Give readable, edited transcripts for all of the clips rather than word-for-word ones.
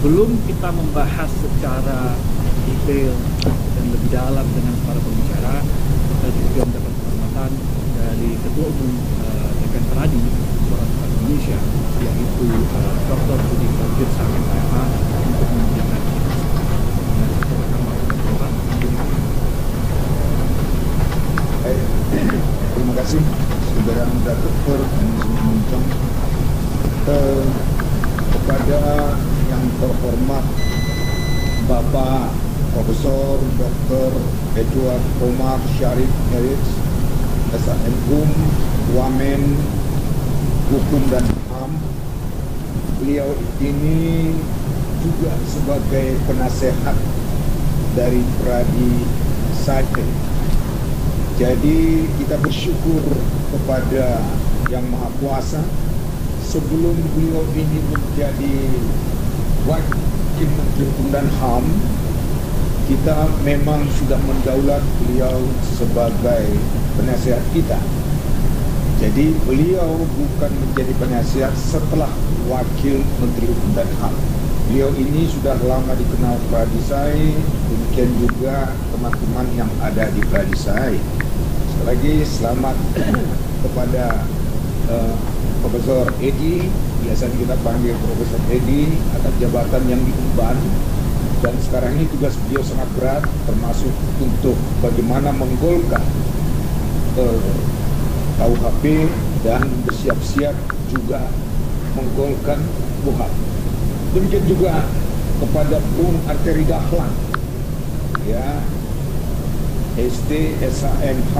Sebelum kita membahas secara detail dan lebih dalam dengan para pembicara, kita juga mendapat penghormatan dari Ketua Umum DPN Peradi Suara Rakyat Indonesia, yaitu Dr. Budi Karjit SMMA, untuk memberikan terima kasih Saudara Datuk Muncang, kepada yang terhormat Bapak Profesor Dr. Edward Omar Syarif Harris, SMM, Wamen Hukum dan HAM. Beliau ini juga sebagai penasehat dari Pradi Said. Jadi kita bersyukur kepada Yang Maha Kuasa. Sebelum beliau ini menjadi Wakil Menteri Hukum dan HAM, kita memang sudah mendaulat beliau sebagai penasihat kita. Jadi beliau bukan menjadi penasihat setelah Wakil Menteri Hukum dan HAM. Beliau ini sudah lama dikenal Pradisai, demikian juga teman-teman yang ada di Pradisai. Sekali lagi selamat kepada Profesor Edi, biasanya kita panggil Profesor Edi, atas jabatan yang diemban. Dan sekarang ini tugas beliau sangat berat, termasuk untuk bagaimana menggolkan KUHP dan bersiap-siap juga menggolkan KUHP. Demikian juga kepada Bung Arteri Dahlan, ya, ST, SHMH,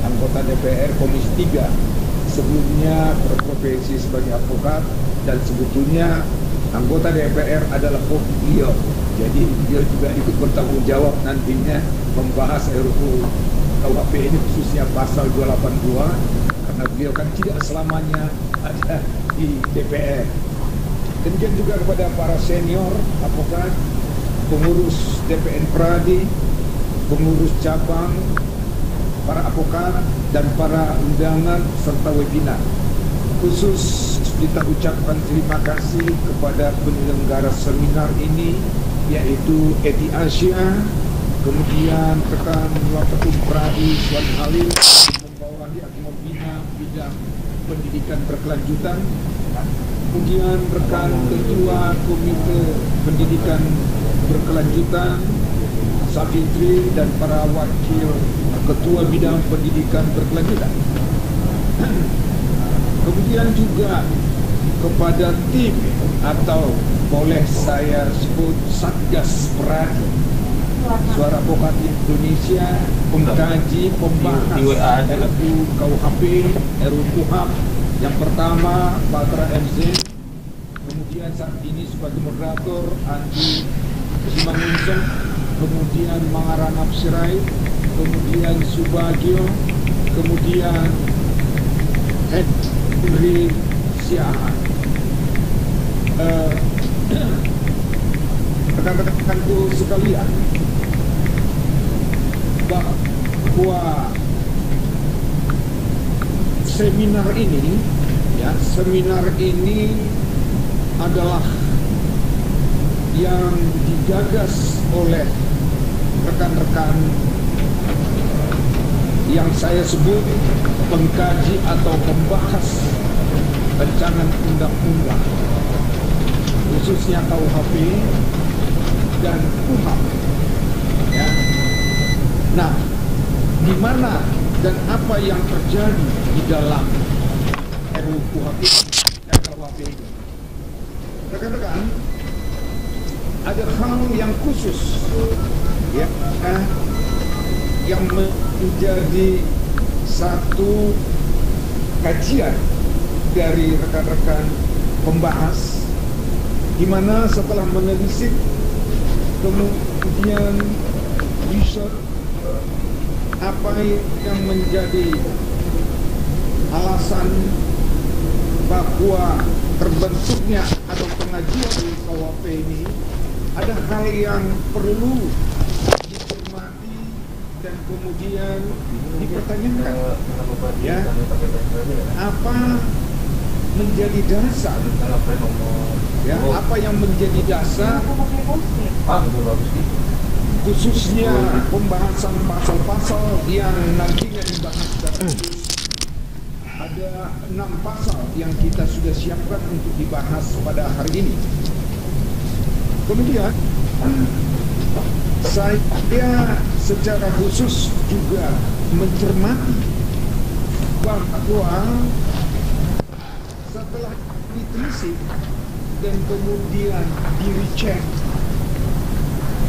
anggota DPR Komisi 3, sebelumnya berprofesi sebagai advokat dan sebetulnya anggota DPR adalah hobi beliau. Jadi beliau juga ikut bertanggung jawab nantinya membahas RUU KUHP ini, khususnya pasal 282, karena beliau kan tidak selamanya ada di DPR. Demikian juga kepada para senior advokat, pengurus DPN Pradi, pengurus cabang, para advokat, dan para undangan serta webinar. Khusus kita ucapkan terima kasih kepada penyelenggara seminar ini, yaitu Edi Asia, kemudian rekan Waketum Pradi Swan Halil, membawahi atau membina bidang pendidikan berkelanjutan, kemudian rekan Ketua Komite Pendidikan Berkelanjutan Safitri, dan para wakil Ketua Bidang Pendidikan Berkelanjutan. Kemudian juga kepada tim atau boleh saya sebut Satgas Pradi, Suara Advokat Indonesia, pengkaji pembahas RUU KUHP, RUU KUHP. Yang pertama Batra MZ, kemudian saat ini sebagai moderator Andi Simangunsen, kemudian Mangarana Sirait, kemudian Subagio, kemudian Henry Siahaan. Rekan-rekanku sekalian, bahwa seminar ini adalah yang digagas oleh rekan-rekan yang saya sebut pengkaji atau pembahas rancangan undang-undang, khususnya KUHP dan KUHP. Ya. Nah, di mana dan apa yang terjadi di dalam RUU KUHP dan KUHP ini? Rekan-rekan, ada hal yang khusus, ya, yang menjadi satu kajian dari rekan-rekan pembahas, di mana setelah menelisik kemudian riset apa yang menjadi alasan bahwa terbentuknya atau pengajuan KUHP ini, ada hal yang perlu dicermati dan kemudian dipertanyakan, ya, apa menjadi dasar, ya, apa yang menjadi dasar khususnya pembahasan pasal-pasal yang nantinya dibahas secara khusus. Ada 6 pasal yang kita sudah siapkan untuk dibahas pada hari ini. Kemudian saya secara khusus juga mencermati bahwa setelah ditelisik dan kemudian direcek,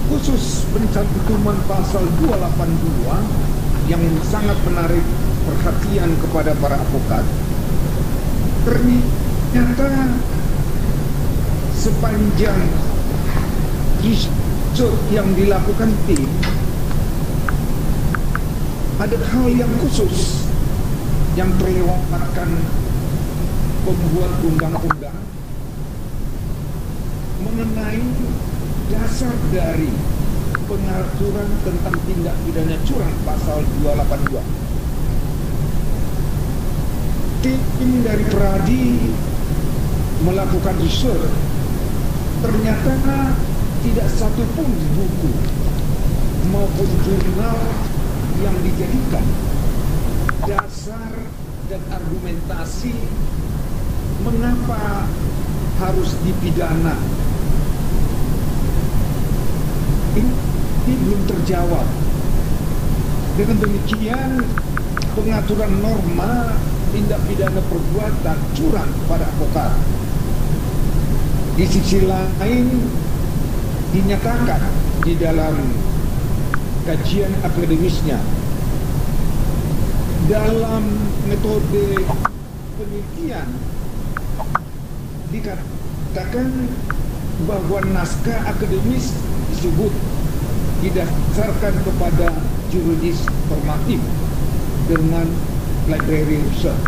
khusus pencantuman pasal 282 yang sangat menarik perhatian kepada para advokat, ternyata sepanjang research yang dilakukan tim, ada hal yang khusus yang terlewatkan pembuat undang-undang mengenai dasar dari pengaturan tentang tindak pidana curang pasal 282. Tim dari Peradi melakukan research, ternyata tidak satu pun buku maupun jurnal yang dijadikan dasar dan argumentasi mengapa harus dipidana. Ini belum terjawab. Dengan demikian, pengaturan norma tindak pidana perbuatan curang pada advokat di sisi lain dinyatakan di dalam kajian akademisnya, dalam metode penelitian dikatakan bahwa naskah akademis disebut didasarkan kepada juridis normatif dengan library research.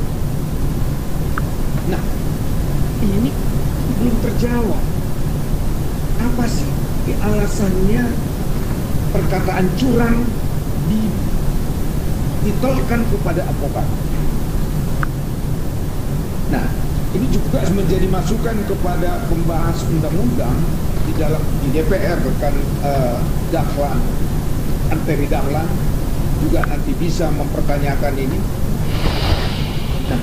Nah, ini belum terjawab. Apa sih alasannya perkataan curang ditolakkan kepada advokat? Nah, ini juga menjadi masukan kepada pembahas undang-undang di DPR, rekan Dahlan, Anteri Dahlan juga nanti bisa mempertanyakan ini. Nah,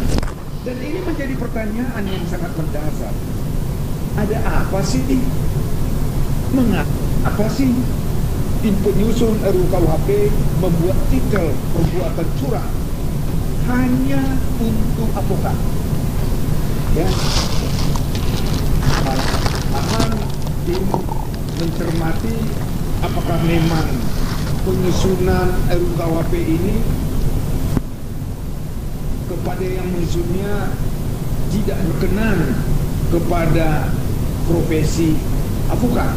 dan ini menjadi pertanyaan yang sangat mendasar. Ada apa sih? Mengapa sih tim penyusun RUU KUHP membuat titel perbuatan curang hanya untuk advokat? Ya, malahan tim mencermati apakah memang penyusunan RUU KUHP ini kepada yang menyusunnya tidak berkenan kepada profesi advokat.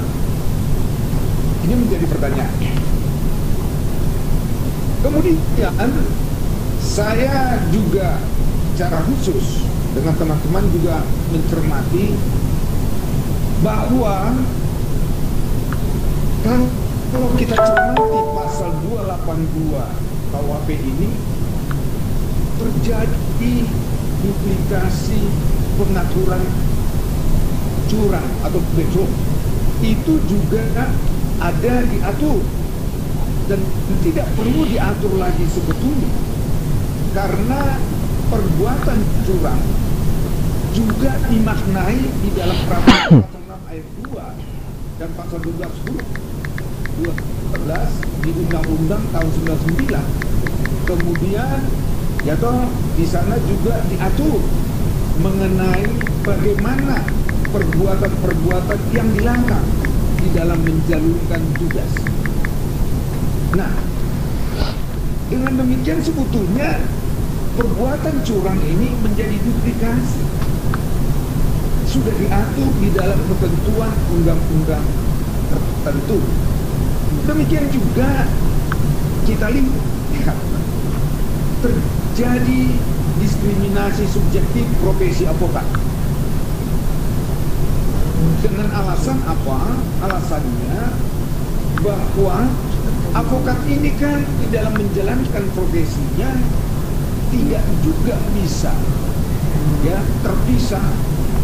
Ini menjadi pertanyaan. Kemudian saya juga secara khusus dengan teman-teman juga mencermati bahwa kalau kita cermati pasal 282 KUHP ini terjadi duplikasi pengaturan curang atau bentrok. Itu juga ada diatur dan tidak perlu diatur lagi sebetulnya, karena perbuatan curang juga dimaknai di dalam peraturan pasal 6 ayat 2 dan pasal 12 huruf 12 di Undang-Undang tahun 99. Kemudian ya toh di sana juga diatur mengenai bagaimana perbuatan-perbuatan yang dilarang di dalam menjalankan tugas. Nah, dengan demikian sebetulnya perbuatan curang ini menjadi duplikasi. Sudah diatur di dalam ketentuan undang-undang tertentu. Demikian juga kita lihat terjadi diskriminasi subjektif profesi advokat. Dengan alasan apa? Alasannya bahwa advokat ini kan di dalam menjalankan profesinya tidak juga bisa ya terpisah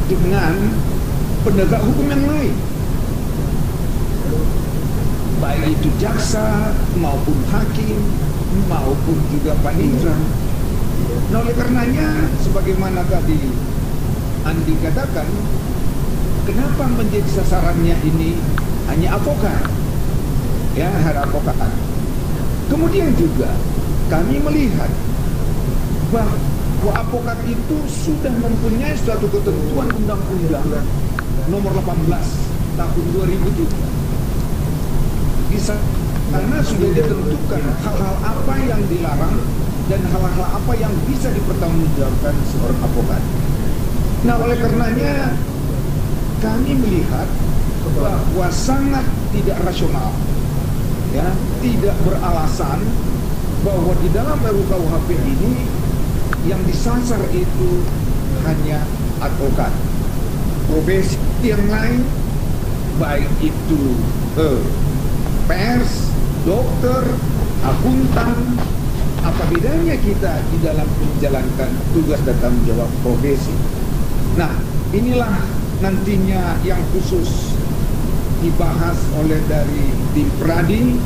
dengan penegak hukum yang lain, baik itu jaksa maupun hakim maupun juga panitia. Nah, oleh karenanya sebagaimana tadi Andi katakan, kenapa menjadi sasarannya ini hanya advokat, ya, advokat. Kemudian juga kami melihat bahwa advokat itu sudah mempunyai suatu ketentuan undang-undang nomor 18 tahun 2003. Di sana sudah ditentukan hal-hal apa yang dilarang dan hal-hal apa yang bisa dipertanggungjawabkan seorang advokat. Nah, oleh karenanya kami melihat bahwa sangat tidak rasional, ya, tidak beralasan bahwa di dalam RUKUHP ini yang disasar itu hanya advokat. Profesi yang lain, baik itu pers, dokter, akuntan, apa bedanya kita di dalam menjalankan tugas dan tanggung jawab profesi? Nah, inilah nantinya yang khusus dibahas oleh dari tim Pradi.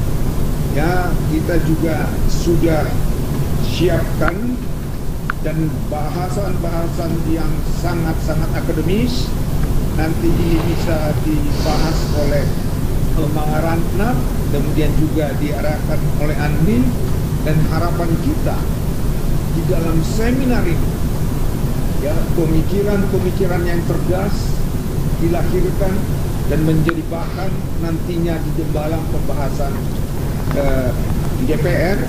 Ya, kita juga sudah siapkan dan bahasan-bahasan yang sangat-sangat akademis nanti ini bisa dibahas oleh Mangarana, kemudian juga diarahkan oleh Andi, dan harapan kita di dalam seminar ini, ya, pemikiran-pemikiran yang cerdas dilahirkan dan menjadi bahan nantinya di dalam pembahasan di DPR,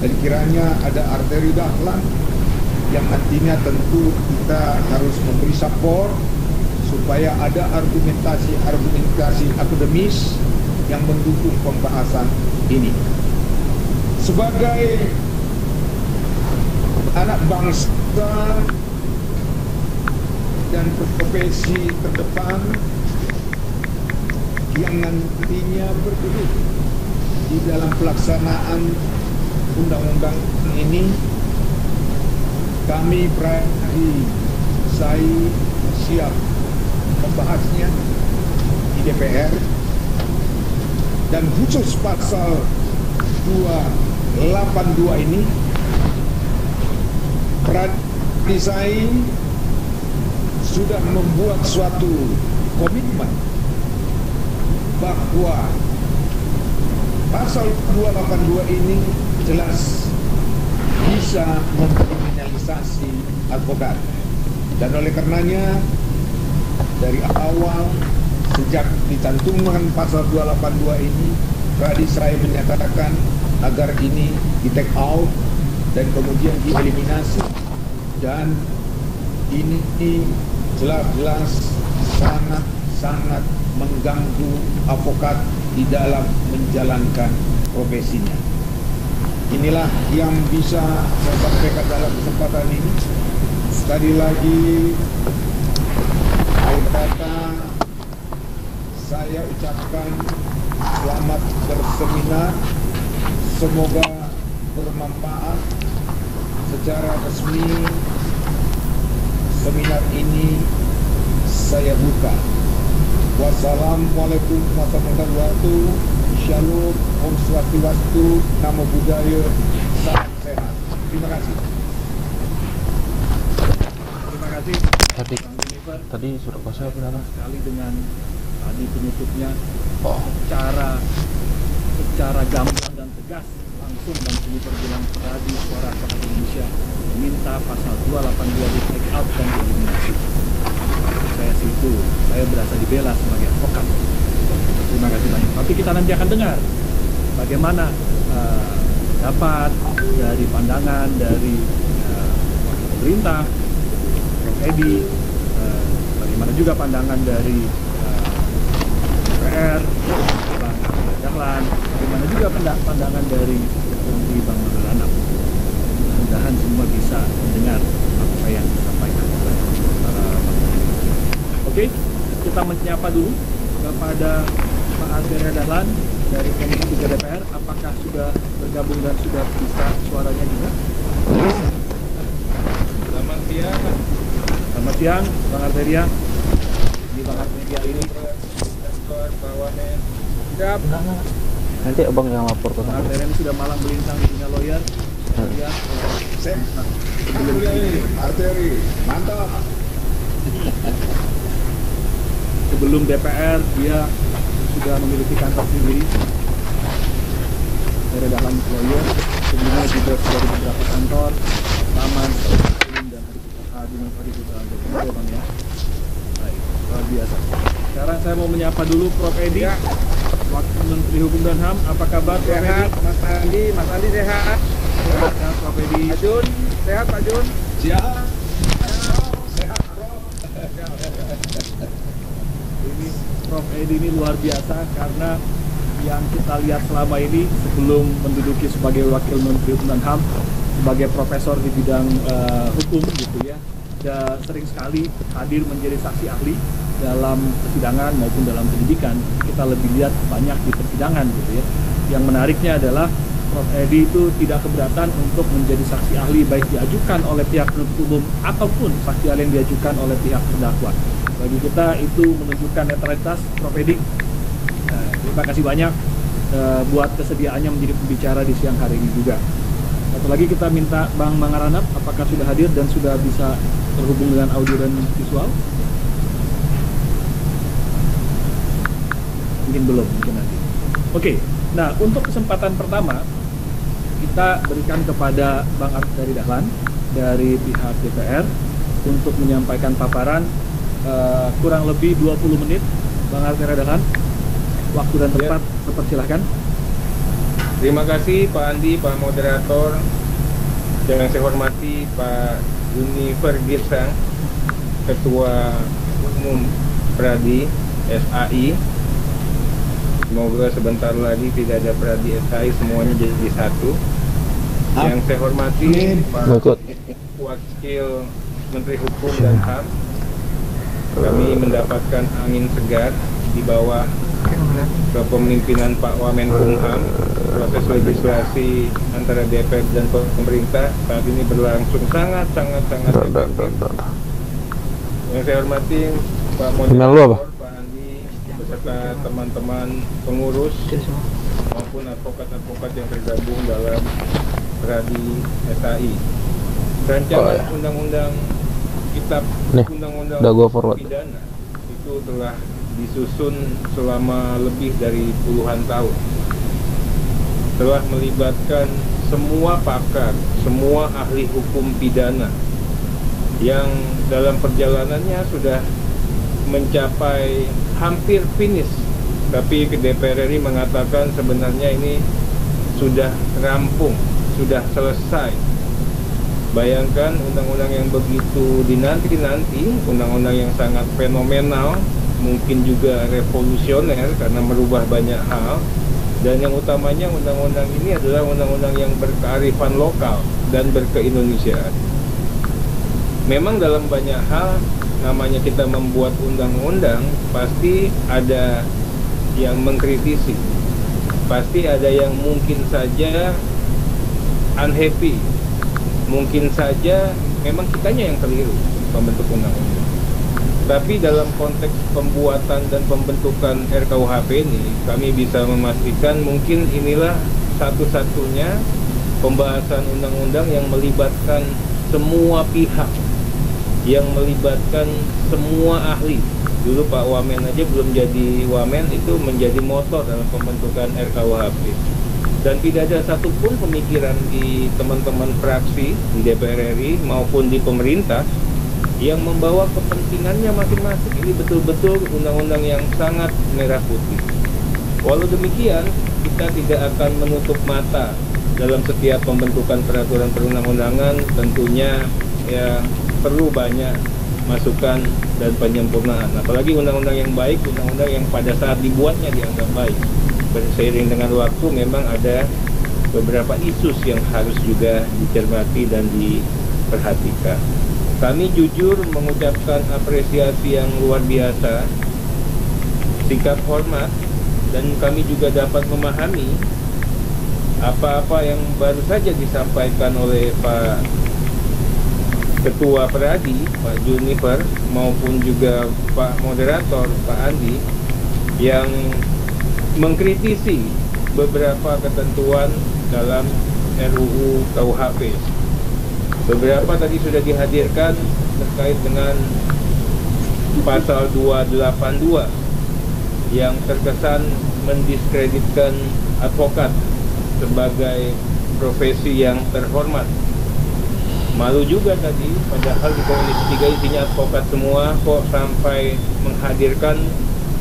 dan kiranya ada arteri dahlan yang nantinya tentu kita harus memberi support supaya ada argumentasi akademis yang mendukung pembahasan ini. Sebagai anak bangsa dan profesi terdepan yang nantinya berdiri di dalam pelaksanaan undang-undang ini, kami Pradi saya siap membahasnya di DPR, dan khusus pasal 282 ini Pradi saya sudah membuat suatu komitmen bahwa pasal 282 ini jelas bisa mengkriminalisasi advokat, dan oleh karenanya dari awal sejak dicantumkan pasal 282 ini, Pradi saya menyatakan agar ini di take out dan kemudian dieliminasi, dan ini jelas-jelas sangat mengganggu advokat di dalam menjalankan profesinya. Inilah yang bisa saya sampaikan dalam kesempatan ini. Sekali lagi, akhir kata saya ucapkan selamat berseminar. Semoga bermanfaat. Secara resmi seminar ini saya buka. Wassalamualaikum warahmatullahi wabarakatuh. Shalom, Om Swastiastu, Namo Buddhaya, salam sehat. Terima kasih. Terima kasih. Tadi surat kuasa berapa? Sekali dengan tadi penutupnya, secara gamblang dan tegas langsung dan Jennifer bilang Pradi Suara Rakyat Indonesia meminta pasal 282 di take out dan dieliminasi. Saya situ, saya berasa dibela sebagai advokat. Terima kasih banyak. Tapi kita nanti akan dengar bagaimana dapat dari pandangan dari wakil pemerintah, Prof. Edi, bagaimana juga pandangan dari DPR, Bang Dahlan, bagaimana juga pandangan dari Menteri Bang Mangarana. Mudah-mudahan semua bisa mendengar apa yang disampaikan oleh para Oke, kita menyapa dulu kepada Pak Arteria Dahlan dari Komisi 3 DPR. Apakah sudah bergabung dan sudah bisa suaranya juga? Selamat siang. Selamat siang, Bang Arteria. Ini Bang Arteria ini. Siap. Nanti abang yang lapor ke Bang Arteria ini sudah malang melintang di dunia lawyer. Ya, Arteri, mantap. Sebelum DPR dia sudah memiliki kantor sendiri dari dalam lawyer. Sebelumnya juga sudah di beberapa kantor, taman, dan hari juga ada Bang ya. Baik, luar biasa. Sekarang saya mau menyapa dulu Prof. Edi, Wakil Menteri Hukum dan HAM. Apa kabar Prof. Edi? Sehat, Mas Andi sehat. Sehat Prof. Edi. Pak Jun, sehat Pak Jun. Siap. Sehat, Bro. Ini Prof. Edi ini luar biasa karena yang kita lihat selama ini sebelum menduduki sebagai Wakil Menteri Hukum dan HAM, sebagai profesor di bidang hukum gitu ya, dan sering sekali hadir menjadi saksi ahli dalam persidangan maupun dalam penyidikan. Kita lebih lihat banyak di persidangan gitu ya. Yang menariknya adalah Prof. Edi itu tidak keberatan untuk menjadi saksi ahli baik diajukan oleh pihak penuntut umum ataupun saksi ahli yang diajukan oleh pihak terdakwa. Bagi kita itu menunjukkan netralitas Prof. Edi. Terima kasih banyak buat kesediaannya menjadi pembicara di siang hari ini juga. Satu lagi kita minta Bang Mangaranap, apakah sudah hadir dan sudah bisa terhubung dengan audio dan visual? Mungkin belum, mungkin nanti. Oke, nah untuk kesempatan pertama kita berikan kepada Bang Arif dari Dahlan dari pihak DPR untuk menyampaikan paparan kurang lebih 20 menit. Bang Arif dari Dahlan, waktu dan tempat dipersilahkan. Terima kasih Pak Andi, Pak Moderator. Yang saya hormati Pak Junifer Girsang, Ketua Umum Pradi SAI. Semoga sebentar lagi tidak ada Pradi SAI, semuanya jadi satu. Yang saya hormati Pak Wakil Menteri Hukum dan HAM. Kami mendapatkan angin segar di bawah kepemimpinan Pak Wamenkumham. Proses legislasi antara DPR dan pemerintah saat ini berlangsung sangat efektif. Yang saya hormati Pak Moderator, Pak Andi, beserta teman-teman pengurus maupun advokat-advokat yang tergabung dalam Pradi SAI. Rancangan undang-undang kitab undang-undang pidana itu telah disusun selama lebih dari puluhan tahun. Telah melibatkan semua pakar, semua ahli hukum pidana yang dalam perjalanannya sudah mencapai hampir finish. Tapi DPR RI mengatakan sebenarnya ini sudah rampung, sudah selesai. Bayangkan undang-undang yang begitu dinanti-nanti, undang-undang yang sangat fenomenal, mungkin juga revolusioner karena merubah banyak hal. Dan yang utamanya undang-undang ini adalah undang-undang yang berkearifan lokal dan berkeindonesiaan. Memang dalam banyak hal, namanya kita membuat undang-undang, pasti ada yang mengkritisi. Pasti ada yang mungkin saja unhappy. Mungkin saja memang kitanya yang keliru membentuk undang-undang. Tapi dalam konteks pembuatan dan pembentukan RKUHP ini, kami bisa memastikan mungkin inilah satu-satunya pembahasan undang-undang yang melibatkan semua pihak, yang melibatkan semua ahli. Dulu Pak Wamen aja belum jadi Wamen, itu menjadi motor dalam pembentukan RKUHP. Dan tidak ada satupun pemikiran di teman-teman fraksi di DPR RI maupun di pemerintah yang membawa kepentingannya masing-masing. Ini betul-betul undang-undang yang sangat merah putih. Walau demikian, kita tidak akan menutup mata dalam setiap pembentukan peraturan perundang-undangan. Tentunya ya perlu banyak masukan dan penyempurnaan. Apalagi undang-undang yang baik, undang-undang yang pada saat dibuatnya dianggap baik. Berseiring dengan waktu memang ada beberapa isu yang harus juga dicermati dan diperhatikan. Kami jujur mengucapkan apresiasi yang luar biasa, sikap hormat, dan kami juga dapat memahami apa-apa yang baru saja disampaikan oleh Pak Ketua Pradi, Pak Junifer, maupun juga Pak Moderator, Pak Andi, yang mengkritisi beberapa ketentuan dalam RUU KUHP. Beberapa tadi sudah dihadirkan terkait dengan pasal 282 yang terkesan mendiskreditkan advokat sebagai profesi yang terhormat. Malu juga tadi, padahal di Komisi 3 isinya advokat semua, kok sampai menghadirkan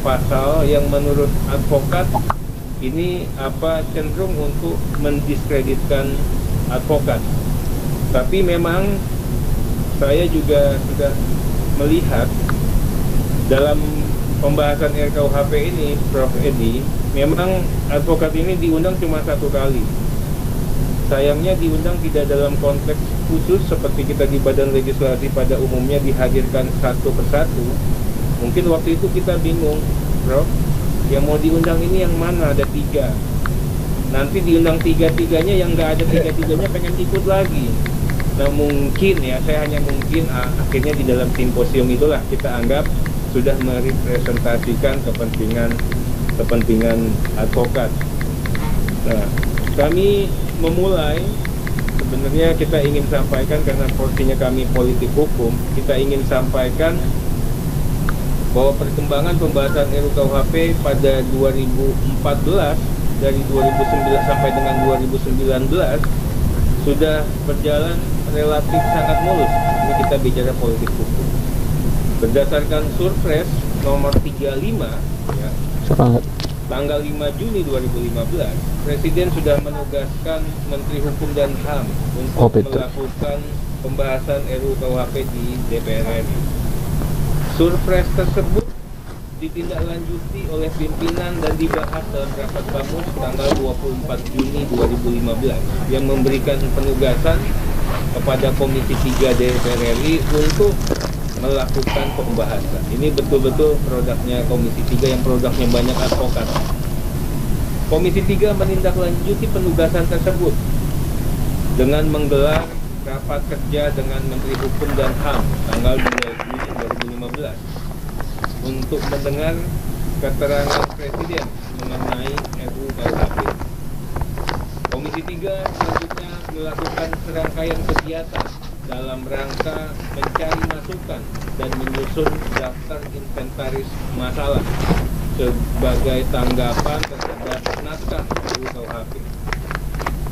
pasal yang menurut advokat ini cenderung untuk mendiskreditkan advokat. Tapi memang saya juga sudah melihat dalam pembahasan RKUHP ini, Prof. Edi, memang advokat ini diundang cuma 1 kali. Sayangnya diundang tidak dalam konteks khusus seperti kita di Badan Legislasi pada umumnya dihadirkan satu persatu. Mungkin waktu itu kita bingung, Prof, yang mau diundang ini yang mana, ada 3. Nanti diundang 3-3-nya, yang nggak ada 3-3-nya pengen ikut lagi. Nah mungkin ya, saya hanya mungkin akhirnya di dalam simposium itulah kita anggap sudah merepresentasikan kepentingan advokat. Nah, kami memulai, sebenarnya kita ingin sampaikan karena porsinya kami politik hukum, kita ingin sampaikan bahwa perkembangan pembahasan RUU-KUHP pada 2014 dari 2009 sampai dengan 2019 sudah berjalan relatif sangat mulus. Ini kita bicara politik hukum. Berdasarkan Surpres nomor 35 ya, tanggal 5 Juni 2015, Presiden sudah menugaskan Menteri Hukum dan HAM untuk melakukan pembahasan RUU-KUHP di DPR RI. Surpres tersebut ditindaklanjuti oleh pimpinan dan dibahas dalam rapat Bamus tanggal 24 Juni 2015 yang memberikan penugasan kepada Komisi 3 DPR RI untuk melakukan pembahasan. Ini betul-betul produknya Komisi 3 yang produknya banyak advokat. Komisi 3 menindaklanjuti penugasan tersebut dengan menggelar rapat kerja dengan Menteri Hukum dan HAM tanggal 2 Juni 2015 untuk mendengar keterangan Presiden mengenai RUU-KUHP. Komisi 3 selanjutnya melakukan serangkaian kegiatan dalam rangka mencari masukan dan menyusun daftar inventaris masalah sebagai tanggapan terhadap naskah RUU-KUHP.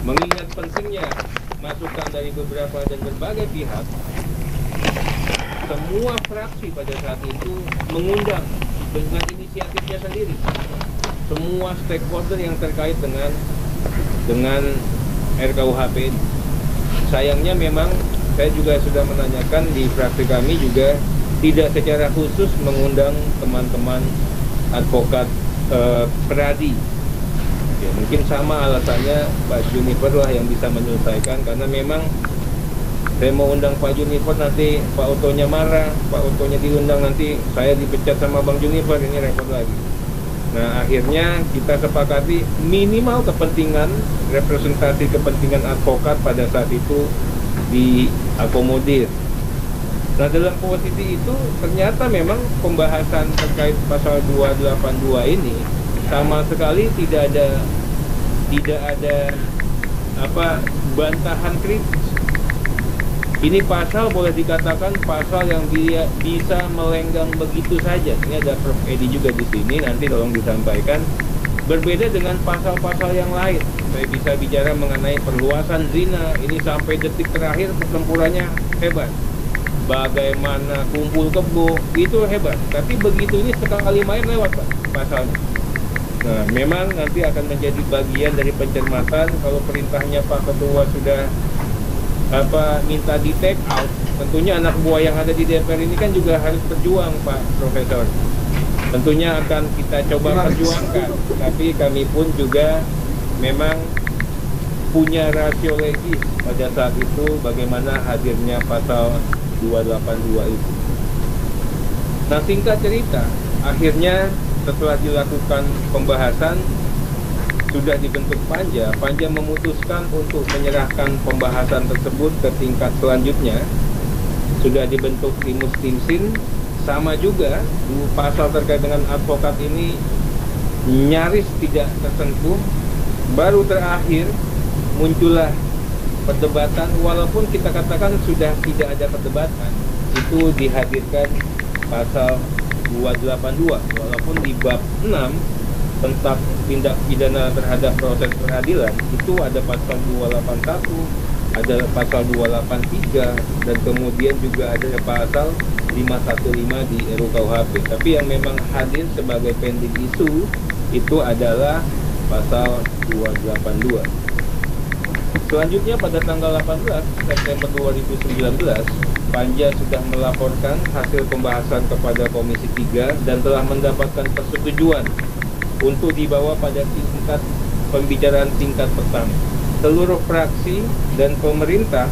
Mengingat pentingnya masukan dari beberapa dan berbagai pihak, semua fraksi pada saat itu mengundang dengan inisiatifnya sendiri semua stakeholder yang terkait dengan RKUHP ini. Sayangnya memang saya juga sudah menanyakan di fraksi kami juga tidak secara khusus mengundang teman-teman advokat Peradi. Ya, mungkin sama alasannya Pak Junifer lah yang bisa menyelesaikan, karena memang saya mau undang Pak Junifer nanti Pak Otonya marah, Pak Otonya diundang nanti saya dipecat sama Bang Junifer, ini repot lagi. Nah akhirnya kita sepakati minimal representasi kepentingan advokat pada saat itu diakomodir. Nah dalam posisi itu ternyata memang pembahasan terkait pasal 282 ini sama sekali tidak ada bantahan kritis. Ini pasal boleh dikatakan pasal yang dia bisa melenggang begitu saja. Ini ada Prof. Edi juga di sini, nanti tolong disampaikan. Berbeda dengan pasal-pasal yang lain. Saya bisa bicara mengenai perluasan zina, ini sampai detik terakhir pertempurannya hebat. Bagaimana kumpul kebo, itu hebat. Tapi begitu ini sekali main lewat Pak, pasalnya. Nah, memang nanti akan menjadi bagian dari pencermatan kalau perintahnya Pak Ketua sudah minta di take out. Tentunya anak buah yang ada di DPR ini kan juga harus berjuang Pak Profesor. Tentunya akan kita coba perjuangkan, tapi kami pun juga memang punya rasio legis pada saat itu bagaimana hadirnya pasal 282 itu. Nah singkat cerita, akhirnya setelah dilakukan pembahasan sudah dibentuk panja. Panja memutuskan untuk menyerahkan pembahasan tersebut ke tingkat selanjutnya. Sudah dibentuk timus timsin. Sama juga pasal terkait dengan advokat ini nyaris tidak tersentuh. Baru terakhir muncullah perdebatan, walaupun kita katakan sudah tidak ada perdebatan, itu dihadirkan pasal 282 walaupun di bab 6 tentang tindak pidana terhadap proses peradilan itu ada pasal 281, ada pasal 283, dan kemudian juga ada pasal 515 di RUU-KUHP. Tapi yang memang hadir sebagai pending isu itu adalah pasal 282. Selanjutnya pada tanggal 18 September 2019 Panja sudah melaporkan hasil pembahasan kepada Komisi 3 dan telah mendapatkan persetujuan untuk dibawa pada tingkat pembicaraan tingkat pertama. Seluruh fraksi dan pemerintah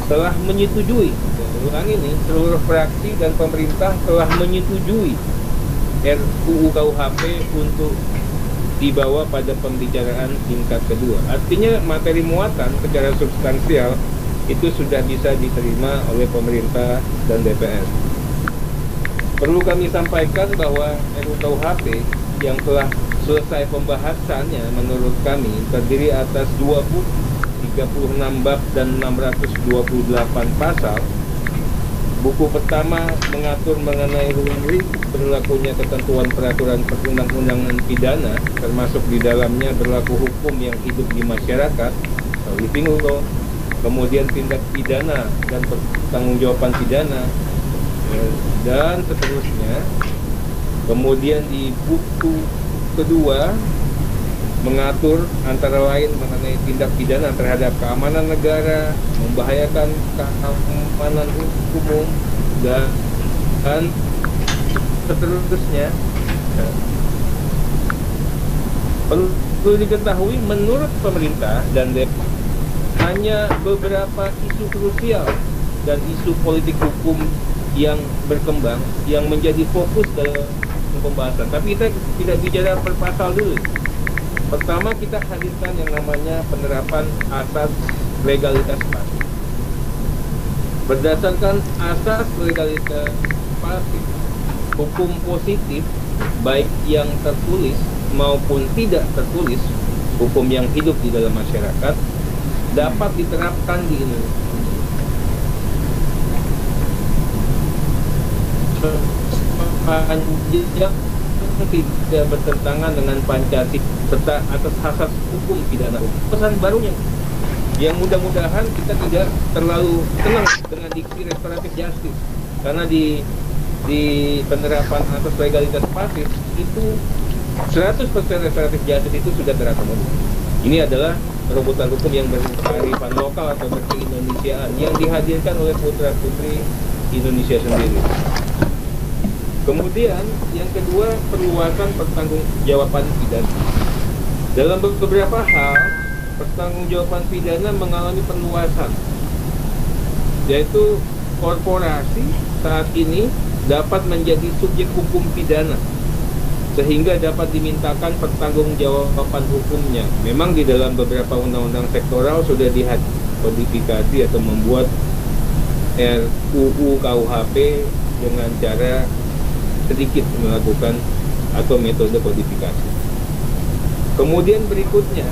telah menyetujui, ulang ini, seluruh fraksi dan pemerintah telah menyetujui RUU KUHP untuk dibawa pada pembicaraan tingkat kedua. Artinya materi muatan secara substansial itu sudah bisa diterima oleh pemerintah dan DPR. Perlu kami sampaikan bahwa RUU KUHP yang telah selesai pembahasannya menurut kami terdiri atas 2 buku, 36 bab dan 628 pasal. Buku pertama mengatur mengenai berlakunya ketentuan peraturan perundang-undangan pidana, termasuk di dalamnya berlaku hukum yang hidup di masyarakat, living law, kemudian tindak pidana dan pertanggungjawaban pidana, dan seterusnya. Kemudian di buku kedua mengatur antara lain mengenai tindak pidana terhadap keamanan negara, membahayakan keamanan umum, dan seterusnya. Perlu diketahui menurut pemerintah dan DPR hanya beberapa isu krusial dan isu politik hukum yang berkembang yang menjadi fokus dalam pembahasan. Tapi kita tidak bicara per pasal dulu. Pertama, kita hadirkan yang namanya penerapan asas legalitas pasif. Berdasarkan asas legalitas pasif, hukum positif baik yang tertulis maupun tidak tertulis, hukum yang hidup di dalam masyarakat dapat diterapkan di Indonesia. Sepanjang tidak bertentangan dengan Pancasila serta atas asas hukum pidana. Pesan barunya yang mudah-mudahan kita tidak terlalu senang dengan diksi restoratif justice, karena di penerapan asas legalitas pasif itu 100% restoratif justice itu sudah terakomodir. Ini adalah perebutan hukum yang berkearifan lokal atau berkeindonesiaan yang dihadirkan oleh putra-putri Indonesia sendiri. Kemudian yang kedua, perluasan pertanggungjawaban pidana. Dalam beberapa hal, pertanggungjawaban pidana mengalami perluasan, yaitu korporasi saat ini dapat menjadi subjek hukum pidana sehingga dapat dimintakan pertanggungjawaban hukumnya. Memang di dalam beberapa undang-undang sektoral sudah dikodifikasi atau membuat RUU KUHP dengan cara sedikit melakukan atau metode kodifikasi. Kemudian berikutnya,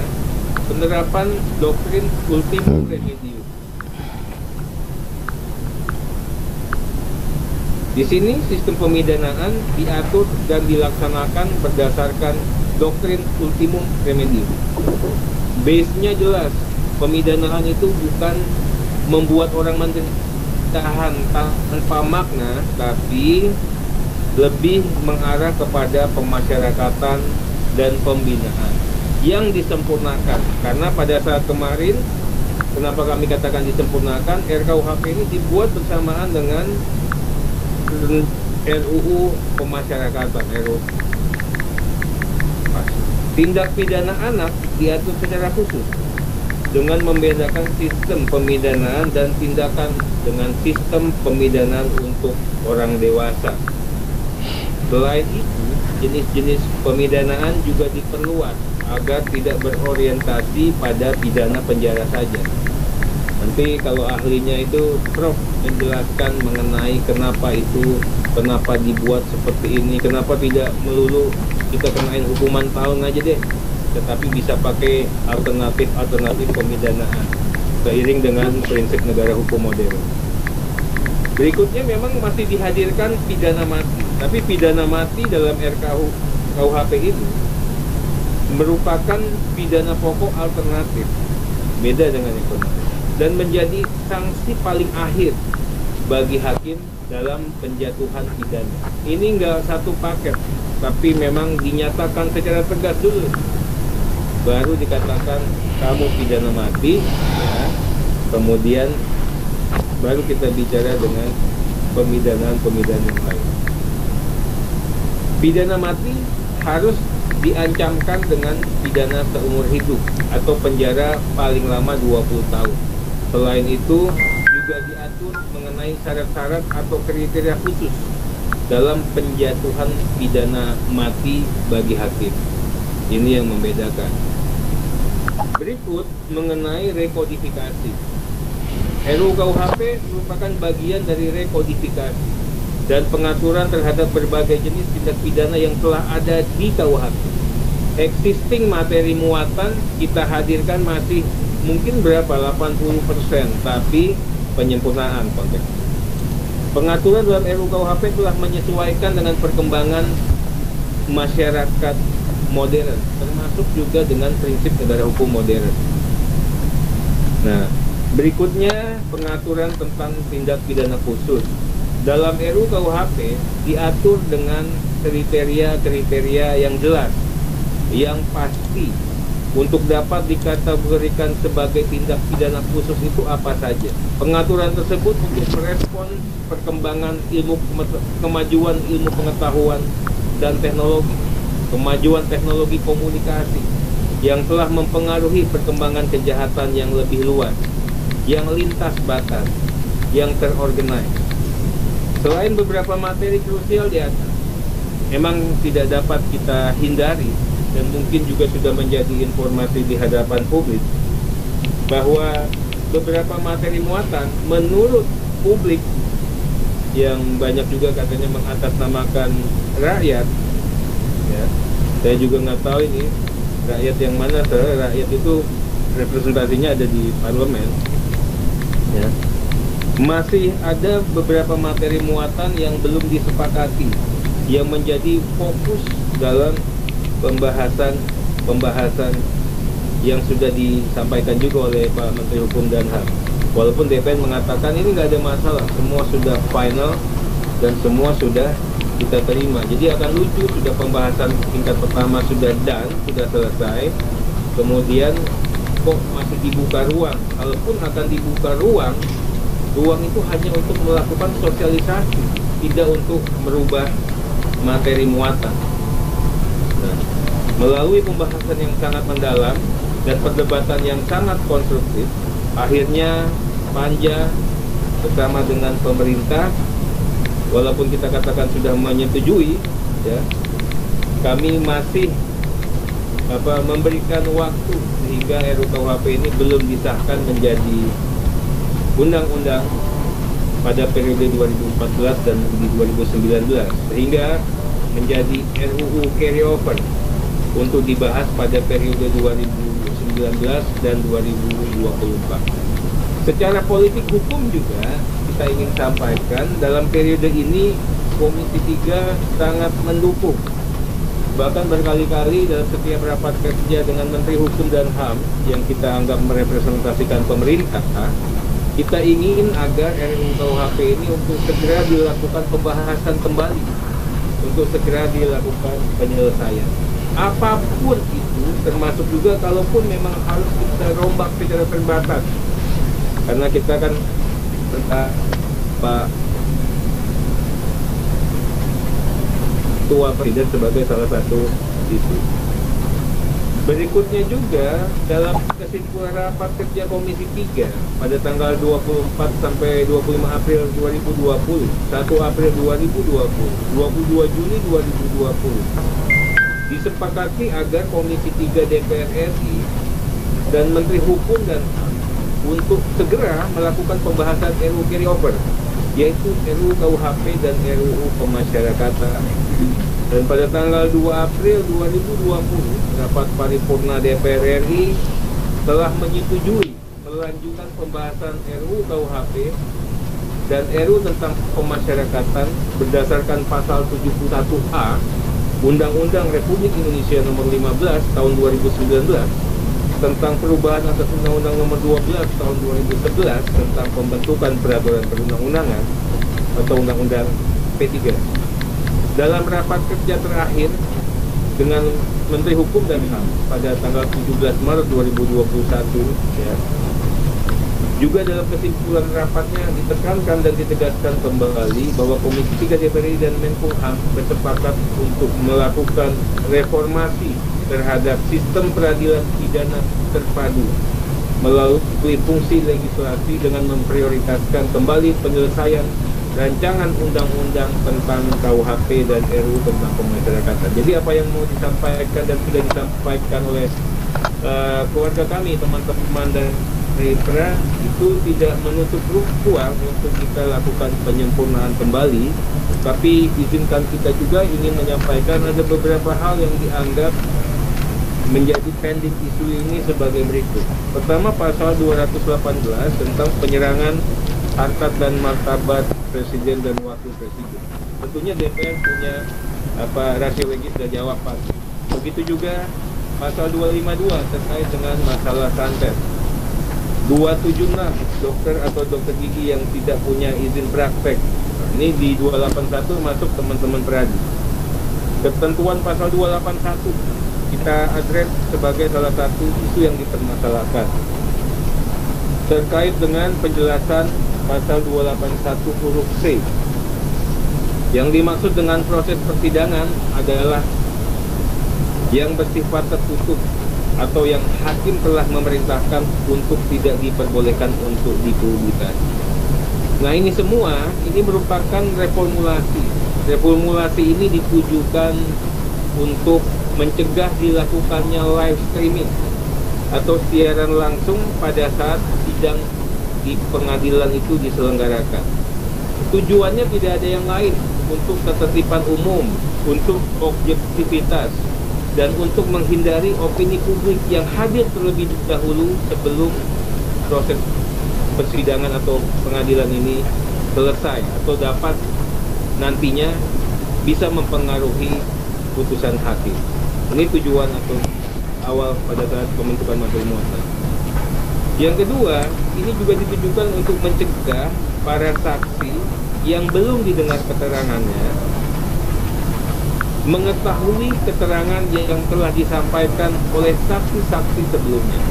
penerapan doktrin ultimum remedium. Di sini sistem pemidanaan diatur dan dilaksanakan berdasarkan doktrin ultimum remedium. Base-nya jelas, pemidanaan itu bukan membuat orang menderita tanpa makna, tapi lebih mengarah kepada pemasyarakatan dan pembinaan yang disempurnakan. Karena pada saat kemarin, kenapa kami katakan disempurnakan, RKUHP ini dibuat bersamaan dengan RUU pemasyarakatan, RUU. Tindak pidana anak diatur secara khusus dengan membedakan sistem pemidanaan dan tindakan dengan sistem pemidanaan untuk orang dewasa. Selain itu, jenis-jenis pemidanaan juga diperluas agar tidak berorientasi pada pidana penjara saja. Nanti kalau ahlinya itu Prof menjelaskan mengenai kenapa dibuat seperti ini, kenapa tidak melulu kita kenain hukuman tahun aja deh, tetapi bisa pakai alternatif pemidanaan seiring dengan prinsip negara hukum modern. Berikutnya memang masih dihadirkan pidana mati, tapi pidana mati dalam RKUHP ini merupakan pidana pokok alternatif, beda dengan ekonomi, dan menjadi sanksi paling akhir bagi hakim dalam penjatuhan pidana. Ini enggak satu paket, tapi memang dinyatakan secara tegas dulu, baru dikatakan kamu pidana mati, ya. Kemudian baru kita bicara dengan pemidanaan yang lain. Pidana mati harus diancamkan dengan pidana seumur hidup atau penjara paling lama 20 tahun. Selain itu juga diatur mengenai syarat-syarat atau kriteria khusus dalam penjatuhan pidana mati bagi hakim. Ini yang membedakan. Berikut mengenai rekodifikasi. RUU KUHP merupakan bagian dari rekodifikasi dan pengaturan terhadap berbagai jenis tindak pidana yang telah ada di KUHP. Existing materi muatan kita hadirkan masih mungkin berapa? 80%, tapi penyempurnaan konteks. Pengaturan dalam RUU KUHP telah menyesuaikan dengan perkembangan masyarakat modern, termasuk juga dengan prinsip negara hukum modern. Nah, berikutnya pengaturan tentang tindak pidana khusus. Dalam RUU KUHP diatur dengan kriteria-kriteria yang jelas, yang pasti untuk dapat dikategorikan sebagai tindak pidana khusus itu apa saja. Pengaturan tersebut untuk merespon perkembangan kemajuan ilmu pengetahuan dan teknologi, kemajuan teknologi komunikasi yang telah mempengaruhi perkembangan kejahatan yang lebih luas, yang lintas batas, yang terorganize. Selain beberapa materi krusial di atas, memang tidak dapat kita hindari dan mungkin juga sudah menjadi informasi di hadapan publik bahwa beberapa materi muatan menurut publik yang banyak juga katanya mengatasnamakan rakyat, ya, saya juga nggak tahu ini rakyat yang mana, soalnya rakyat itu representasinya ada di parlemen, ya. Masih ada beberapa materi muatan yang belum disepakati yang menjadi fokus dalam pembahasan yang sudah disampaikan juga oleh Pak Menteri Hukum dan HAM. Walaupun DPR mengatakan ini nggak ada masalah, semua sudah final dan semua sudah kita terima. Jadi akan lucu, sudah pembahasan tingkat pertama sudah done, sudah selesai, kemudian kok masih dibuka ruang. Kalaupun akan dibuka ruang itu hanya untuk melakukan sosialisasi, tidak untuk merubah materi muatan. Nah, melalui pembahasan yang sangat mendalam dan perdebatan yang sangat konstruktif, akhirnya Panja bersama dengan pemerintah, walaupun kita katakan sudah menyetujui, ya, kami masih memberikan waktu sehingga RUU KUHP ini belum disahkan menjadi undang-undang pada periode 2014 dan di 2019, sehingga menjadi RUU carryover untuk dibahas pada periode 2019 dan 2024. Secara politik hukum juga kita ingin sampaikan dalam periode ini Komisi 3 sangat mendukung. Bahkan berkali-kali dalam setiap rapat kerja dengan Menteri Hukum dan HAM yang kita anggap merepresentasikan pemerintah, kita ingin agar RUU KUHP ini untuk segera dilakukan pembahasan kembali, untuk segera dilakukan penyelesaian. Apapun itu, termasuk juga kalaupun memang harus kita rombak secara terbatas, karena kita kan Pak Ketua Presiden sebagai salah satu itu. Berikutnya juga dalam kesimpulan rapat kerja Komisi 3 pada tanggal 24 sampai 25 April 2020, 1 April 2020, 22 Juni 2020, disepakati agar Komisi 3 DPR RI dan Menteri Hukum dan HAM untuk segera melakukan pembahasan RUU carryover, yaitu RUU KUHP dan RUU Pemasyarakatan. Dan pada tanggal 2 April 2020, rapat paripurna DPR RI telah menyetujui melanjutkan pembahasan RUU KUHP dan RUU tentang pemasyarakatan berdasarkan pasal 71A Undang-Undang Republik Indonesia Nomor 15 Tahun 2019 tentang perubahan atas Undang-Undang Nomor 12 Tahun 2011 tentang pembentukan peraturan perundang-undangan atau Undang-Undang P3. Dalam rapat kerja terakhir dengan Menteri Hukum dan HAM pada tanggal 17 Maret 2021, ya, Juga dalam kesimpulan rapatnya ditekankan dan ditegaskan kembali bahwa Komisi 3 DPR RI dan Menkumham bersepakat untuk melakukan reformasi terhadap sistem peradilan pidana terpadu melalui fungsi legislasi dengan memprioritaskan kembali penyelesaian rancangan undang-undang tentang KUHP dan RUU tentang pemasyarakatan. Jadi apa yang mau disampaikan dan sudah disampaikan oleh keluarga kami, teman-teman dari PRA itu tidak menutup ruang untuk kita lakukan penyempurnaan kembali, tapi izinkan kita juga ingin menyampaikan ada beberapa hal yang dianggap menjadi pending isu ini sebagai berikut. Pertama, pasal 218 tentang penyerangan harkat dan martabat presiden dan wakil presiden. Tentunya DPR punya rasio legis dan jawab pasti. Begitu juga pasal 252 terkait dengan masalah santet. 276 dokter atau dokter gigi yang tidak punya izin praktek. Ini di 281 masuk teman-teman peradi. Ketentuan pasal 281 kita address sebagai salah satu isu yang dipermasalahkan terkait dengan penjelasan pasal 281 huruf C. Yang dimaksud dengan proses persidangan adalah yang bersifat tertutup atau yang hakim telah memerintahkan untuk tidak diperbolehkan untuk dipublikasi. Nah, ini semua ini merupakan reformulasi. Reformulasi ini ditujukan untuk mencegah dilakukannya live streaming atau siaran langsung pada saat sidang di pengadilan itu diselenggarakan. Tujuannya tidak ada yang lain, untuk ketertiban umum, untuk objektivitas, dan untuk menghindari opini publik yang hadir terlebih dahulu sebelum proses persidangan atau pengadilan ini selesai atau dapat nantinya bisa mempengaruhi putusan hakim. Ini tujuan atau awal pada saat pembentukan materi muatan. Yang kedua, ini juga ditujukan untuk mencegah para saksi yang belum didengar keterangannya mengetahui keterangan yang telah disampaikan oleh saksi-saksi sebelumnya.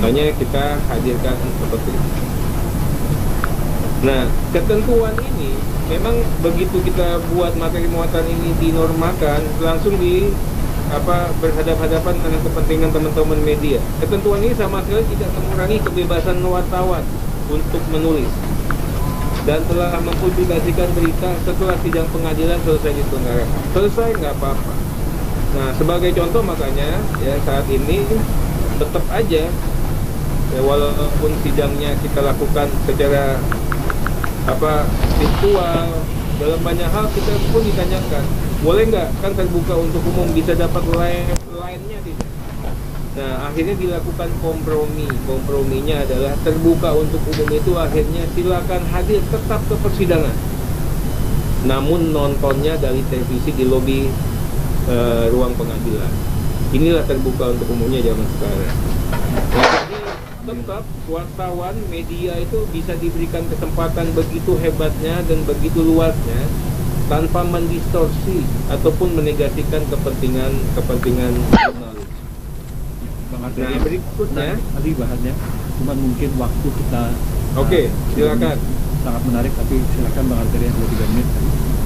Makanya kita hadirkan seperti itu. Nah, ketentuan ini memang begitu kita buat materi muatan ini dinormakan, langsung berhadapan-hadapan dengan kepentingan teman-teman media. Ketentuan ini sama sekali tidak mengurangi kebebasan wartawan untuk menulis dan telah mempublikasikan berita setelah sidang pengadilan selesai diselenggarakan. Selesai nggak apa-apa. Nah, sebagai contoh makanya ya saat ini tetap aja ya, walaupun sidangnya kita lakukan secara virtual, dalam banyak hal kita pun ditanyakan boleh nggak, kan terbuka untuk umum, bisa dapat lainnya tidak. Nah, akhirnya dilakukan komprominya adalah terbuka untuk umum itu akhirnya silakan hadir tetap ke persidangan, namun nontonnya dari televisi di lobi ruang pengadilan. Inilah terbuka untuk umumnya zaman sekarang. Jadi tetap wartawan, media itu bisa diberikan kesempatan begitu hebatnya dan begitu luasnya tanpa mendistorsi ataupun menegasikan kepentingan jurnalis. Nah, berikutnya tadi bahannya, cuman mungkin waktu kita. Oke, silakan. Sangat menarik, tapi silakan Bang Arteria 2-3 menit.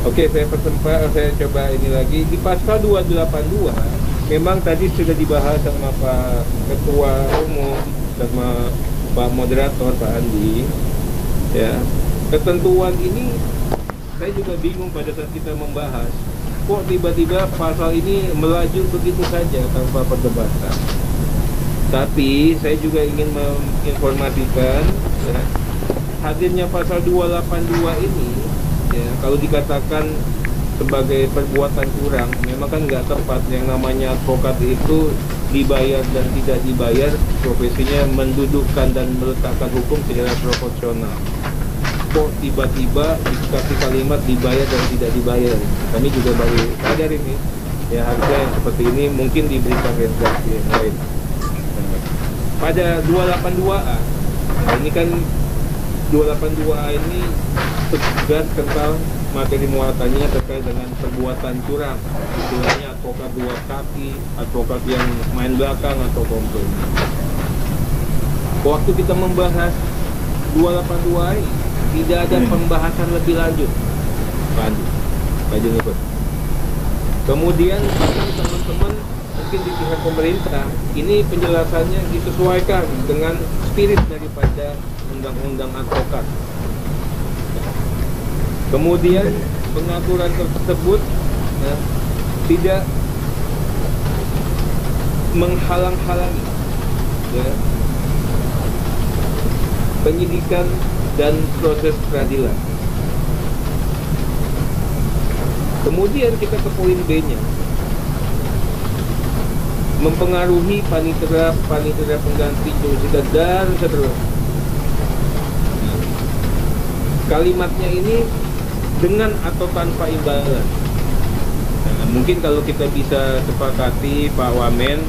Oke, saya coba ini lagi di pasal 282. Memang tadi sudah dibahas sama Pak Ketua Umum sama Pak Moderator Pak Andi ya. Ketentuan ini saya juga bingung pada saat kita membahas, kok tiba-tiba pasal ini melaju begitu saja tanpa perdebatan. Tapi saya juga ingin menginformasikan ya, hadirnya pasal 282 ini ya, kalau dikatakan sebagai perbuatan curang, memang kan nggak tepat. Yang namanya advokat itu dibayar dan tidak dibayar, profesinya mendudukkan dan meletakkan hukum secara proporsional. Kok tiba-tiba dikasih kalimat dibayar dan tidak dibayar? Kami juga baru sadar ini. Ya, harusnya yang seperti ini mungkin diberikan redaksi yang lain. Pada 282A, nah ini kan 282A ini tegas tentang materi muatannya terkait dengan perbuatan curang, istilahnya advokat dua kaki, advokat yang main belakang atau kompromi. waktu kita membahas 282 ini tidak ada pembahasan lebih lanjut, Pak Andi, Pak Juniper. Kemudian bahkan teman-teman mungkin di pihak pemerintah ini penjelasannya disesuaikan dengan spirit daripada undang-undang advokat. Kemudian pengaturan tersebut tidak menghalang-halangi penyidikan dan proses peradilan. Kemudian kita ke poin B-nya, mempengaruhi panitera pengganti jurusita dan seterusnya. Kalimatnya ini dengan atau tanpa imbalan. Mungkin kalau kita bisa sepakati Pak Wamen,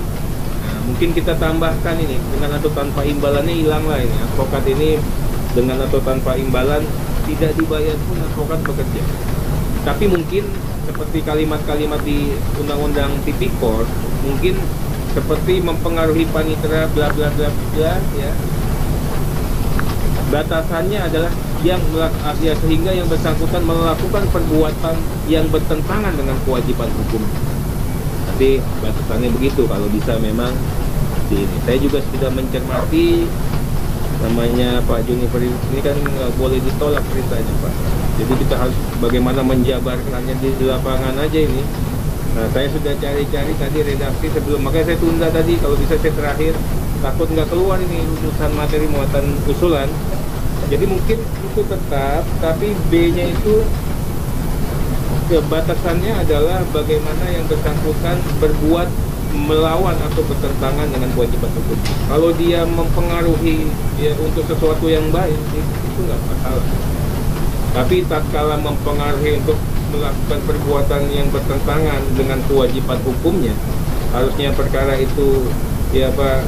mungkin kita tambahkan ini dengan atau tanpa imbalannya hilang lah ini. Advokat ini dengan atau tanpa imbalan tidak dibayar pun advokat bekerja. Tapi mungkin seperti kalimat-kalimat di Undang-Undang Tipikor, mungkin seperti mempengaruhi panitera bla bla bla bla ya. Batasannya adalah yang sehingga yang bersangkutan melakukan perbuatan yang bertentangan dengan kewajiban hukum. Tapi batasannya begitu, kalau bisa memang di ini. Saya juga sudah mencermati namanya Pak Juniper ini kan nggak boleh ditolak perintahnya Pak. Jadi kita harus bagaimana menjabarkannya di lapangan aja ini. Nah, saya sudah cari-cari tadi redaksi sebelum, makanya saya tunda tadi, kalau bisa saya terakhir, takut nggak keluar ini rumusan materi muatan usulan. Jadi mungkin itu tetap, tapi B-nya itu batasannya adalah bagaimana yang bersangkutan berbuat melawan atau bertentangan dengan kewajiban hukum. Kalau dia mempengaruhi ya untuk sesuatu yang baik, itu nggak masalah. Tapi tatkala mempengaruhi untuk melakukan perbuatan yang bertentangan dengan kewajiban hukumnya, harusnya perkara itu ya Pak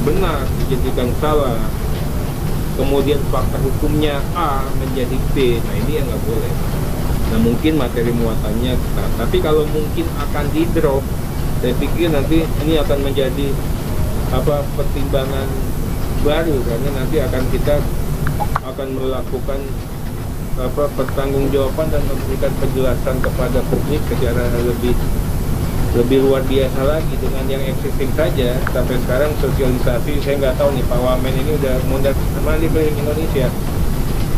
benar dijadikan salah, kemudian fakta hukumnya A menjadi B, nah ini yang nggak boleh. Nah mungkin materi muatannya kita, tapi kalau mungkin akan di drop, saya pikir nanti ini akan menjadi pertimbangan baru, karena nanti kita akan melakukan pertanggungjawaban dan memberikan penjelasan kepada publik secara lebih luar biasa lagi dengan yang existing saja. Sampai sekarang sosialisasi, saya nggak tahu nih Pak Wamen ini udah mondar mandir keliling Indonesia.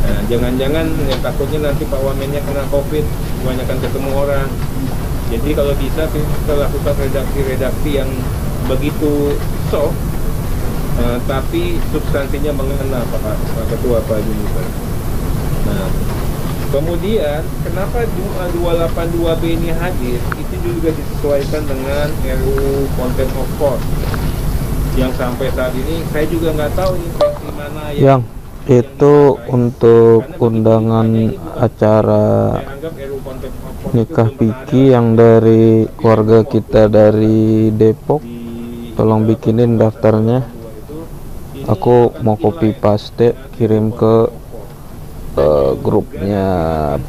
Nah, jangan-jangan ya, takutnya nanti Pak Wamennya kena COVID, kebanyakan ketemu orang. Jadi kalau bisa kita lakukan redaksi-redaksi yang begitu soft, tapi substansinya mengena Pak Ketua, Pak Juniper. Nah, kemudian kenapa 282B ini hadir, itu juga disesuaikan dengan RUU Contempt of Court yang sampai saat ini saya juga nggak tahu ini versi mana yang itu untuk undangan acara nikah Piki yang dari keluarga kita dari Depok. Tolong bikinin daftarnya, aku mau copy paste kirim ke grupnya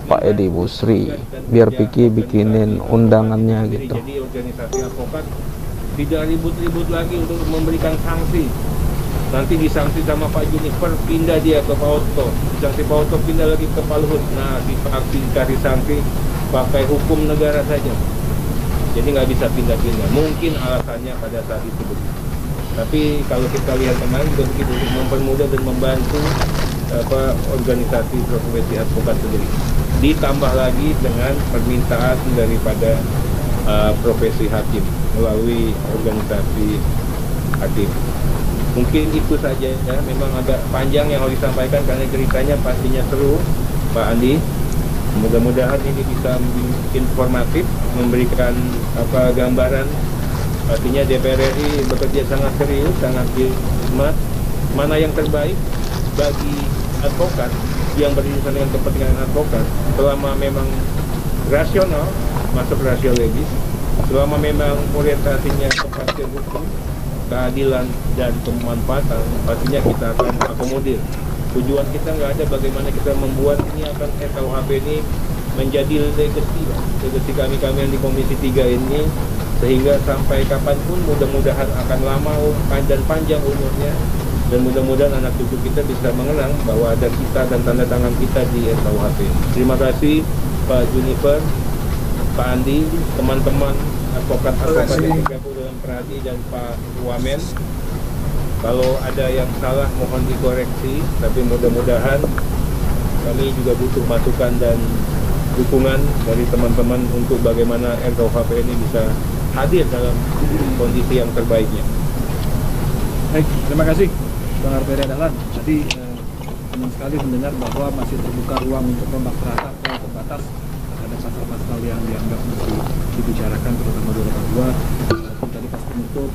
Pak Edi Busri biar Piki bikinin undangannya gitu. Jadi organisasi advokat tidak ribut-ribut lagi untuk memberikan sanksi. Nanti disanksi sama Pak Juniper, pindah dia ke Pak Otto, sanksi Pak Otto pindah lagi ke Pak Luhut. Nah, dikasih sanksi pakai hukum negara saja. Jadi nggak bisa pindah-pindah. Mungkin alasannya pada saat itu begitu. Tapi kalau kita lihat kemarin juga begitu, untuk mempermudah dan membantu organisasi profesi advokat sendiri. Ditambah lagi dengan permintaan daripada profesi hakim melalui organisasi hakim. Mungkin itu saja ya, memang agak panjang yang harus disampaikan karena ceritanya pastinya seru Pak Andi. Mudah-mudahan ini bisa informatif, memberikan gambaran. Artinya DPR RI bekerja sangat serius, sangat hikmat. Mana yang terbaik bagi advokat yang berurusan dengan kepentingan advokat, selama memang rasional, masuk rasio legis, selama memang orientasinya kepastian hukum, keadilan dan kemanfaatan, pastinya kita akan akomodir. Tujuan kita nggak ada bagaimana kita membuat ini akan RKUHP ini menjadi legacy kami yang di Komisi 3 ini sehingga sampai kapanpun mudah-mudahan akan lama dan panjang umurnya, dan mudah-mudahan anak cucu kita bisa mengenang bahwa ada kita dan tanda tangan kita di RKUHP. Terima kasih Pak Junifer, Pak Andi, teman-teman advokat-advokat yang bergabung dalam Peradi, dan Pak Wamen. Kalau ada yang salah mohon dikoreksi, tapi mudah-mudahan kami juga butuh masukan dan dukungan dari teman-teman untuk bagaimana RKUHP ini bisa hadir dalam kondisi yang terbaiknya. Baik, terima kasih Bang Arteria Dahlan. Tadi senang sekali mendengar bahwa masih terbuka ruang untuk rombak terhadap terbatas terhadap pasal-pasal yang dianggap masih dibicarakan, terutama 282. Tadi pas penutup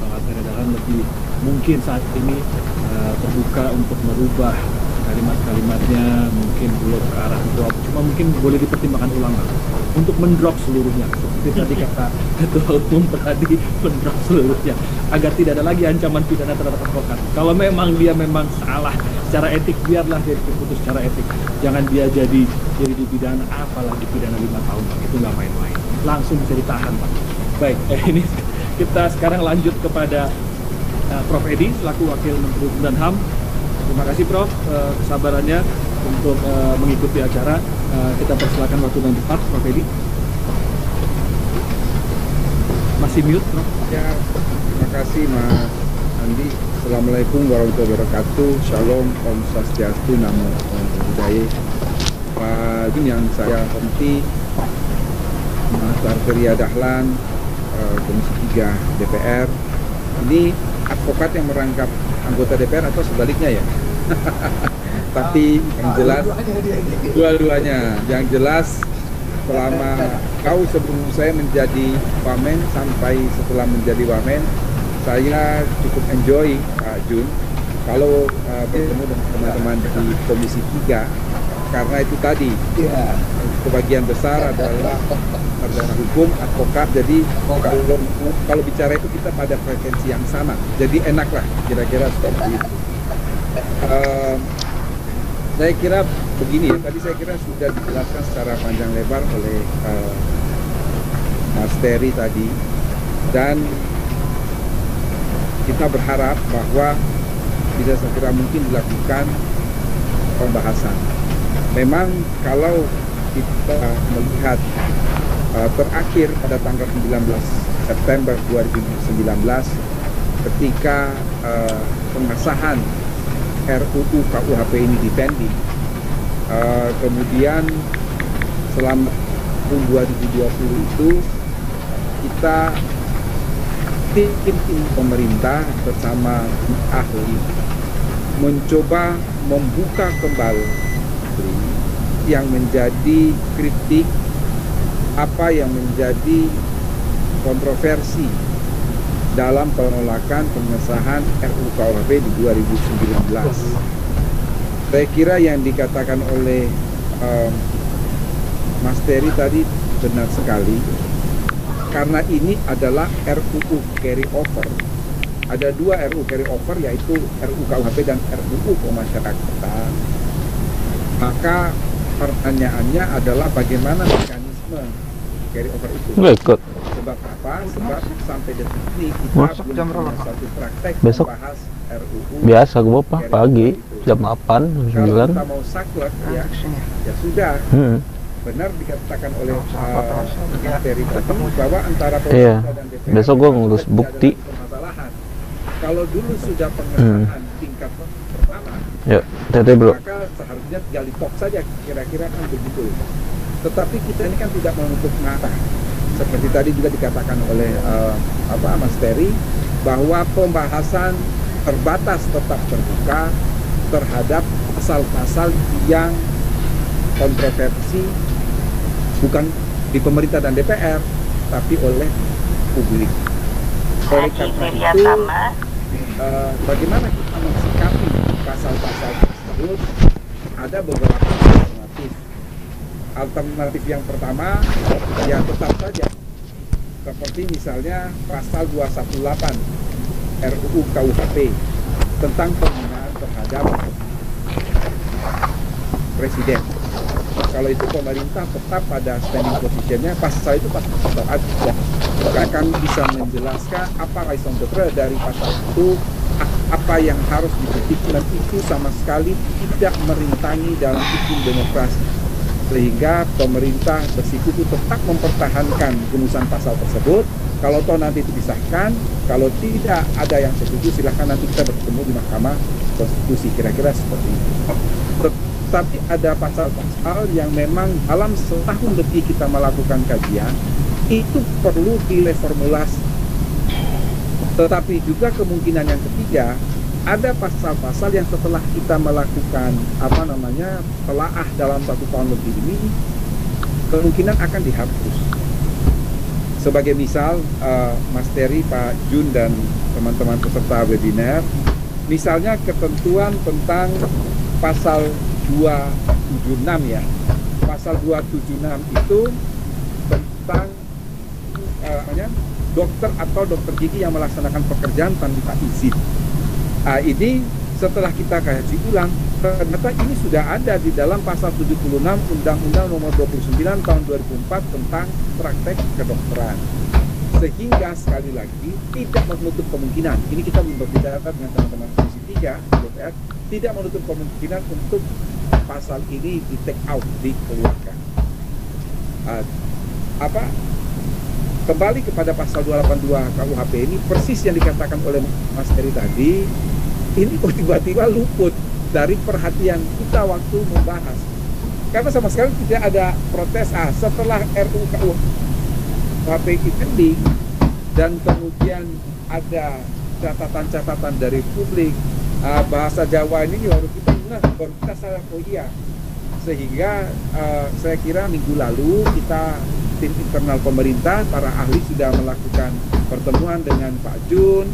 Bang Arteria Dahlan lebih mungkin saat ini terbuka untuk merubah kalimat-kalimatnya, mungkin belum ke arah drop, cuma mungkin boleh dipertimbangkan ulang untuk mendrop seluruhnya, seperti tadi kata Ketua Umum Peradi, mendrop seluruhnya agar tidak ada lagi ancaman pidana terhadap advokat. Kalau memang dia memang salah secara etik, biarlah dia diputus secara etik, jangan dia jadi dipidana, apalagi pidana 5 tahun Pak. Itu nggak main-main, langsung bisa ditahan Pak. Baik, ini kita sekarang lanjut kepada Prof. Edi selaku Wakil Menteri Hukum dan HAM. Terima kasih Prof kesabarannya untuk mengikuti acara. Kita persilakan waktu dan tempat, Prof. Edi. Masih mute, Prof. Ya, terima kasih Mas Andi. Assalamualaikum warahmatullahi wabarakatuh. Shalom, Om Swastiastu, Namo Buddhaya. Pak Jun yang saya hormati, Mas Arteria Dahlan, Komisi 3 DPR. Ini advokat yang merangkap anggota DPR atau sebaliknya ya? Tapi yang jelas dua-duanya. Yang jelas selama sebelum saya menjadi wamen sampai setelah menjadi wamen, saya cukup enjoy Pak Jun kalau bertemu dengan teman-teman di Komisi 3, karena itu tadi kebagian besar adalah sarjana hukum, advokat, jadi kalau bicara itu kita pada frekuensi yang sama, jadi enak lah kira-kira seperti itu. Saya kira begini ya, tadi saya kira sudah dijelaskan secara panjang lebar oleh Mas Terry tadi, dan kita berharap bahwa bisa segera mungkin dilakukan pembahasan. Memang kalau kita melihat terakhir pada tanggal 19 September 2019 ketika pengesahan RUU KUHP ini dipending, kemudian selama tahun 2020 itu kita tim pemerintah bersama ahli mencoba membuka kembali yang menjadi kritik, apa yang menjadi kontroversi dalam penolakan pengesahan RUU KUHP di 2019. Saya kira yang dikatakan oleh Mas Terry tadi benar sekali, karena ini adalah RUU carry over. Ada dua RUU carry over, yaitu RUU KUHP dan RUU Pemasyarakatan. Maka pertanyaannya adalah bagaimana mekanisme carry over itu. Nggak ikut. Sebab apa? Sebab sampai detik ini kita belum punya satu praktek besok membahas RUU. Biasa gue bapak pagi jam 8 jam 9. Kalau kita mau saklek ya sudah. Benar dikatakan oleh Terry tadi bahwa antara pemerintah dan DPR besok gue ngurus bukti. Kalau dulu sudah pengesahan tingkat pertama, Ya, tadi bro. maka seharusnya tinggal di talk saja, kira-kira kan begitu. Tetapi kita ini kan tidak menutup mata. Seperti tadi juga dikatakan oleh Mas Terry, bahwa pembahasan terbatas tetap terbuka terhadap pasal-pasal yang kontroversi, bukan di pemerintah dan DPR, tapi oleh publik. Oleh karena itu, bagaimana kita mensikapi pasal-pasal tersebut? Ada beberapa alternatif. Alternatif yang pertama, ya tetap saja, seperti misalnya pasal 218 RUU KUHP tentang penghinaan terhadap presiden. Kalau itu pemerintah tetap pada standing positionnya, pasal itu pasti tetap ada. kami bisa menjelaskan apa raison d'être dari pasal itu, apa yang harus dipetik, dan itu sama sekali tidak merintangi dalam hukum demokrasi, sehingga pemerintah bersikukuh tetap mempertahankan rumusan pasal tersebut. Kalau toh nanti itu disahkan, kalau tidak ada yang setuju, silahkan nanti kita bertemu di Mahkamah Konstitusi, kira-kira seperti itu. Tetapi ada pasal-pasal yang memang dalam setahun lebih kita melakukan kajian, itu perlu direformulasi. Tetapi juga kemungkinan yang ketiga, ada pasal-pasal yang setelah kita melakukan telaah dalam 1 tahun lebih ini, kemungkinan akan dihapus. Sebagai misal, Mas Terry, Pak Jun, dan teman-teman peserta webinar, misalnya ketentuan tentang pasal 276 ya. Pasal 276 itu tentang dokter atau dokter gigi yang melaksanakan pekerjaan tanpa izin. Ini setelah kita kaji ulang, ternyata ini sudah ada di dalam pasal 76 Undang-Undang Nomor 29 Tahun 2004 tentang praktek kedokteran. Sehingga sekali lagi tidak menutup kemungkinan, ini kita berbicara dengan teman-teman Komisi 3 DPR, tidak menutup kemungkinan untuk pasal ini di take out, dikeluarkan. Kembali kepada pasal 282 KUHP ini, persis yang dikatakan oleh Mas Heri tadi, ini kok tiba-tiba luput dari perhatian kita waktu membahas. Karena sama sekali tidak ada protes. Setelah RUU KUHP pending dan kemudian ada catatan-catatan dari publik, bahasa Jawa ini baru kita salah, oh iya. Sehingga saya kira minggu lalu kita, tim internal pemerintah, para ahli sudah melakukan pertemuan dengan Pak Jun,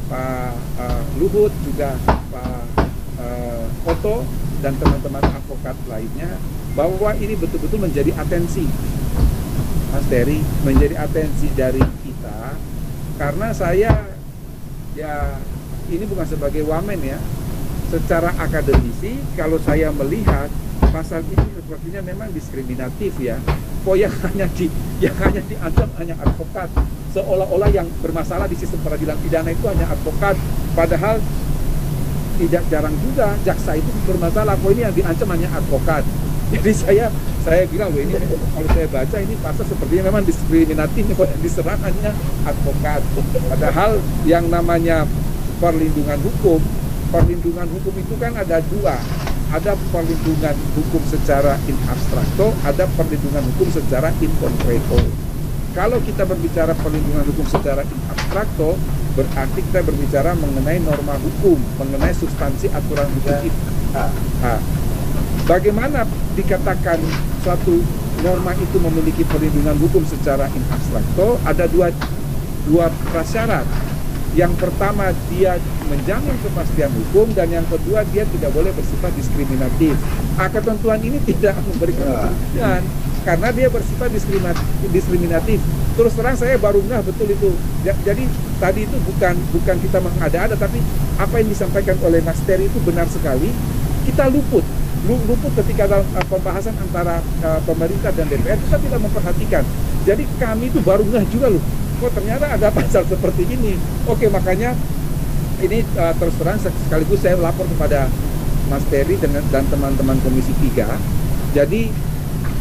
Pak Luhut, juga Pak Oto, dan teman-teman advokat lainnya, bahwa ini betul-betul menjadi atensi, Mas Terry, menjadi atensi dari kita. Karena saya, ya ini bukan sebagai wamen ya, secara akademisi, kalau saya melihat pasal ini sepertinya memang diskriminatif ya. Kok yang hanya diancam hanya advokat, seolah-olah yang bermasalah di sistem peradilan pidana itu hanya advokat, padahal tidak jarang juga jaksa itu bermasalah. Kok ini yang diancam hanya advokat. Jadi saya bilang, ini kalau saya baca ini pasal sepertinya memang diskriminatif, kok yang diserang hanya advokat. Padahal yang namanya perlindungan hukum itu kan ada dua. Ada perlindungan hukum secara in abstrakto, ada perlindungan hukum secara in concreto. Kalau kita berbicara perlindungan hukum secara in abstrakto, berarti kita berbicara mengenai norma hukum, mengenai substansi aturan hukum. Bagaimana dikatakan suatu norma itu memiliki perlindungan hukum secara in abstrakto? Ada dua prasyarat. Yang pertama, dia menjamin kepastian hukum, dan yang kedua, dia tidak boleh bersifat diskriminatif. Ketentuan ini tidak memberikan perlindungan karena dia bersifat diskriminatif. Terus terang saya baru ngeh betul itu. Jadi tadi itu bukan kita mengada-ada, tapi apa yang disampaikan oleh Mas Terry itu benar sekali. Kita luput ketika dalam pembahasan antara pemerintah dan DPR, kita tidak memperhatikan. Jadi kami itu baru ngeh juga loh, kok ternyata ada pasal seperti ini. Oke, makanya ini terus terang sekaligus saya lapor kepada Mas Terry dan teman-teman Komisi 3. Jadi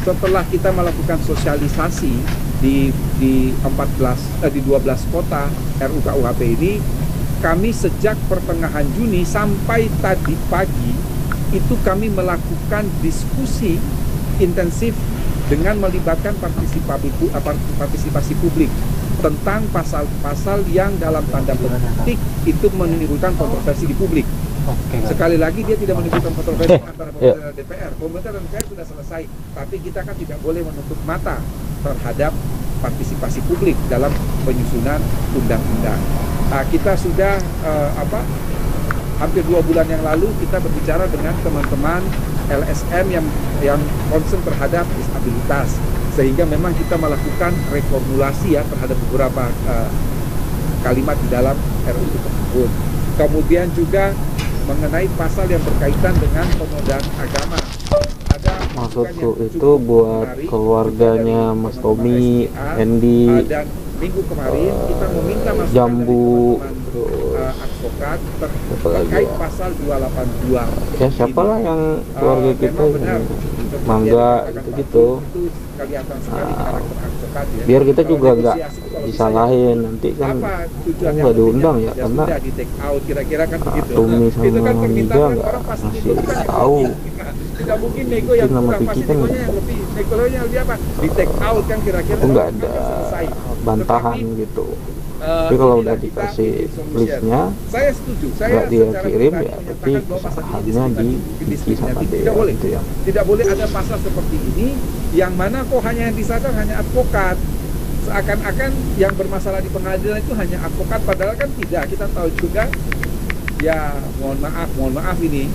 setelah kita melakukan sosialisasi di 12 kota RUU KUHP ini, kami sejak pertengahan Juni sampai tadi pagi itu kami melakukan diskusi intensif dengan melibatkan partisipasi publik tentang pasal-pasal yang dalam tanda petik itu menimbulkan kontroversi di publik. Sekali lagi, dia tidak menimbulkan kontroversi antara pemerintah dan DPR. Pemerintah dan DPR sudah selesai, tapi kita kan tidak boleh menutup mata terhadap partisipasi publik dalam penyusunan undang-undang. Kita sudah hampir 2 bulan yang lalu kita berbicara dengan teman-teman LSM yang concern terhadap disabilitas, sehingga memang kita melakukan reformulasi ya terhadap beberapa kalimat di dalam RUU tersebut. Kemudian juga mengenai pasal yang berkaitan dengan penodaan agama. Maksudku itu buat keluarganya Mas Tommy, Andy, dan minggu kemarin kita meminta masukan jambu, dari teman-teman advokat Apa lagi terkait ya? pasal 282. Ya siapalah yang keluarga kita memang benar, ini. seperti Mangga yang dikatakan Pak gitu-gitu. Jun, itu kelihatan sekali karakter advokat ya. Biar kita Kalau juga nggak negosiasi, kalau disalahin nanti kan. apa tujuannya nggak diundang ya, ya karena sudah di take out kira-kira kan begitu. Tumi sama Itu kan permintaan Nida kan nggak orang pasti ngasih nego kan tahu. tidak mungkin nego yang Itu nama kurang, pasti kita negonya yang lebih, negonya lebih apa di take out kan kira-kira Itu nggak kan ada selesai. bantahan Tetapi, gitu. Tapi kalau udah inilah kita dikasih bikin solution. listnya, saya setuju, saya nggak dia secara kirim pribadi ya, menyatakan tapi bahwa pasal ini kesalahannya diskriminatif, sama dia tidak boleh. gitu ya. Tidak boleh ada pasal seperti ini yang mana kok hanya yang disadar hanya advokat. Seakan-akan yang bermasalah di pengadilan itu hanya advokat, padahal kan tidak. Kita tahu juga, ya mohon maaf ini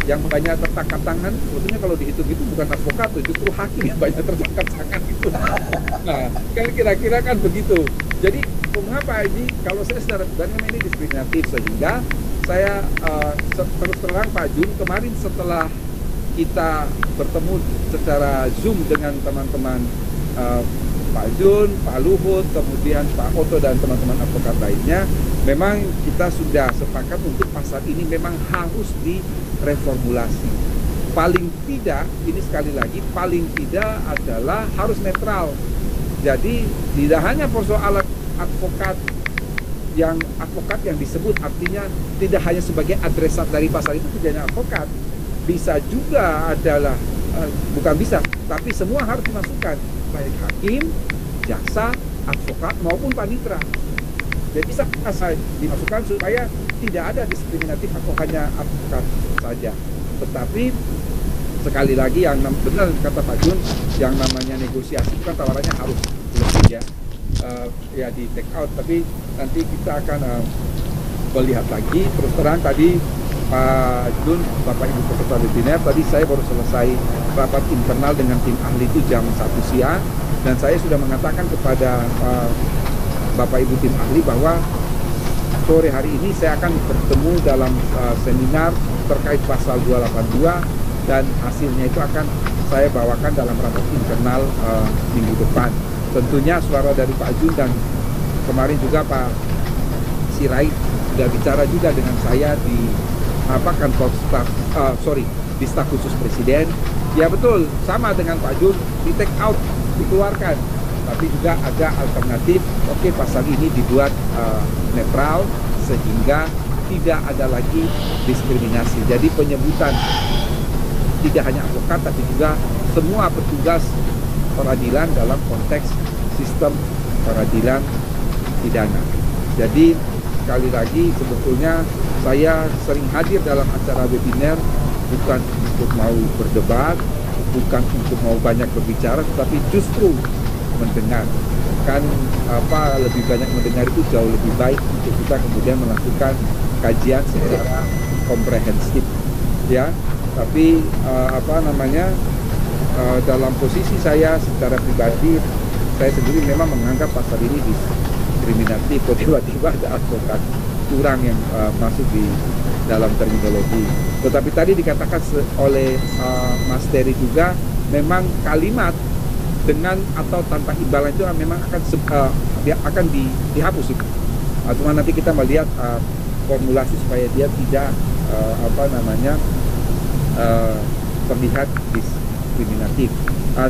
yang banyak tertangkap tangan sebetulnya kalau dihitung itu bukan advokat tuh, justru hakim yang banyak tertangkap tangan itu. Nah, kan kira-kira kan begitu. Jadi mengapa ini kalau saya secara pribadi memang ini diskriminatif, sehingga saya terus terang Pak Jun kemarin setelah kita bertemu secara Zoom dengan teman-teman Pak Jun, Pak Luhut, kemudian Pak Oto dan teman-teman advokat lainnya, memang kita sudah sepakat untuk pasal ini memang harus direformulasi. Paling tidak, ini sekali lagi, paling tidak adalah harus netral. Jadi tidak hanya persoalan advokat yang disebut, artinya tidak hanya sebagai adresat dari pasal itu tidak hanya advokat, bisa juga adalah bukan bisa, tapi semua harus dimasukkan, baik hakim, jaksa, advokat maupun panitera. Jadi bisa dimasukkan supaya tidak ada diskriminatif atau hanya advokat saja. Tetapi sekali lagi yang benar kata Pak Jun, yang namanya negosiasi itu kan tawarannya harus lebih ya di take out. Tapi nanti kita akan melihat lagi. Terus terang tadi Pak Jun, Bapak Ibu peserta webinar, tadi saya baru selesai rapat internal dengan tim ahli itu jam 1 siang, dan saya sudah mengatakan kepada Bapak Ibu tim ahli bahwa sore hari ini saya akan bertemu dalam seminar terkait pasal 282, dan hasilnya itu akan saya bawakan dalam rapat internal minggu depan. Tentunya suara dari Pak Jun, dan kemarin juga Pak Sirait sudah bicara juga dengan saya di kantor staf, di staf khusus Presiden. Ya betul, sama dengan Pak Jun, di take out, dikeluarkan. Tapi juga ada alternatif, oke, pasal ini dibuat netral sehingga tidak ada lagi diskriminasi. Jadi penyebutan tidak hanya advokat tapi juga semua petugas peradilan dalam konteks sistem peradilan pidana. Jadi sekali lagi sebetulnya saya sering hadir dalam acara webinar bukan untuk mau berdebat, bukan untuk mau banyak berbicara, tetapi justru mendengar. Kan lebih banyak mendengar itu jauh lebih baik untuk kita kemudian melakukan kajian secara komprehensif, ya. Tapi dalam posisi saya secara pribadi, saya sendiri memang menganggap pasal ini diskriminatif. Kok tiba-tiba ada advokat curang yang masuk di dalam terminologi. Tetapi tadi dikatakan oleh Mas Terry juga, memang kalimat dengan atau tanpa imbalan itu memang akan dihapus itu. Cuma nanti kita melihat formulasi supaya dia tidak terlihat diskriminatif.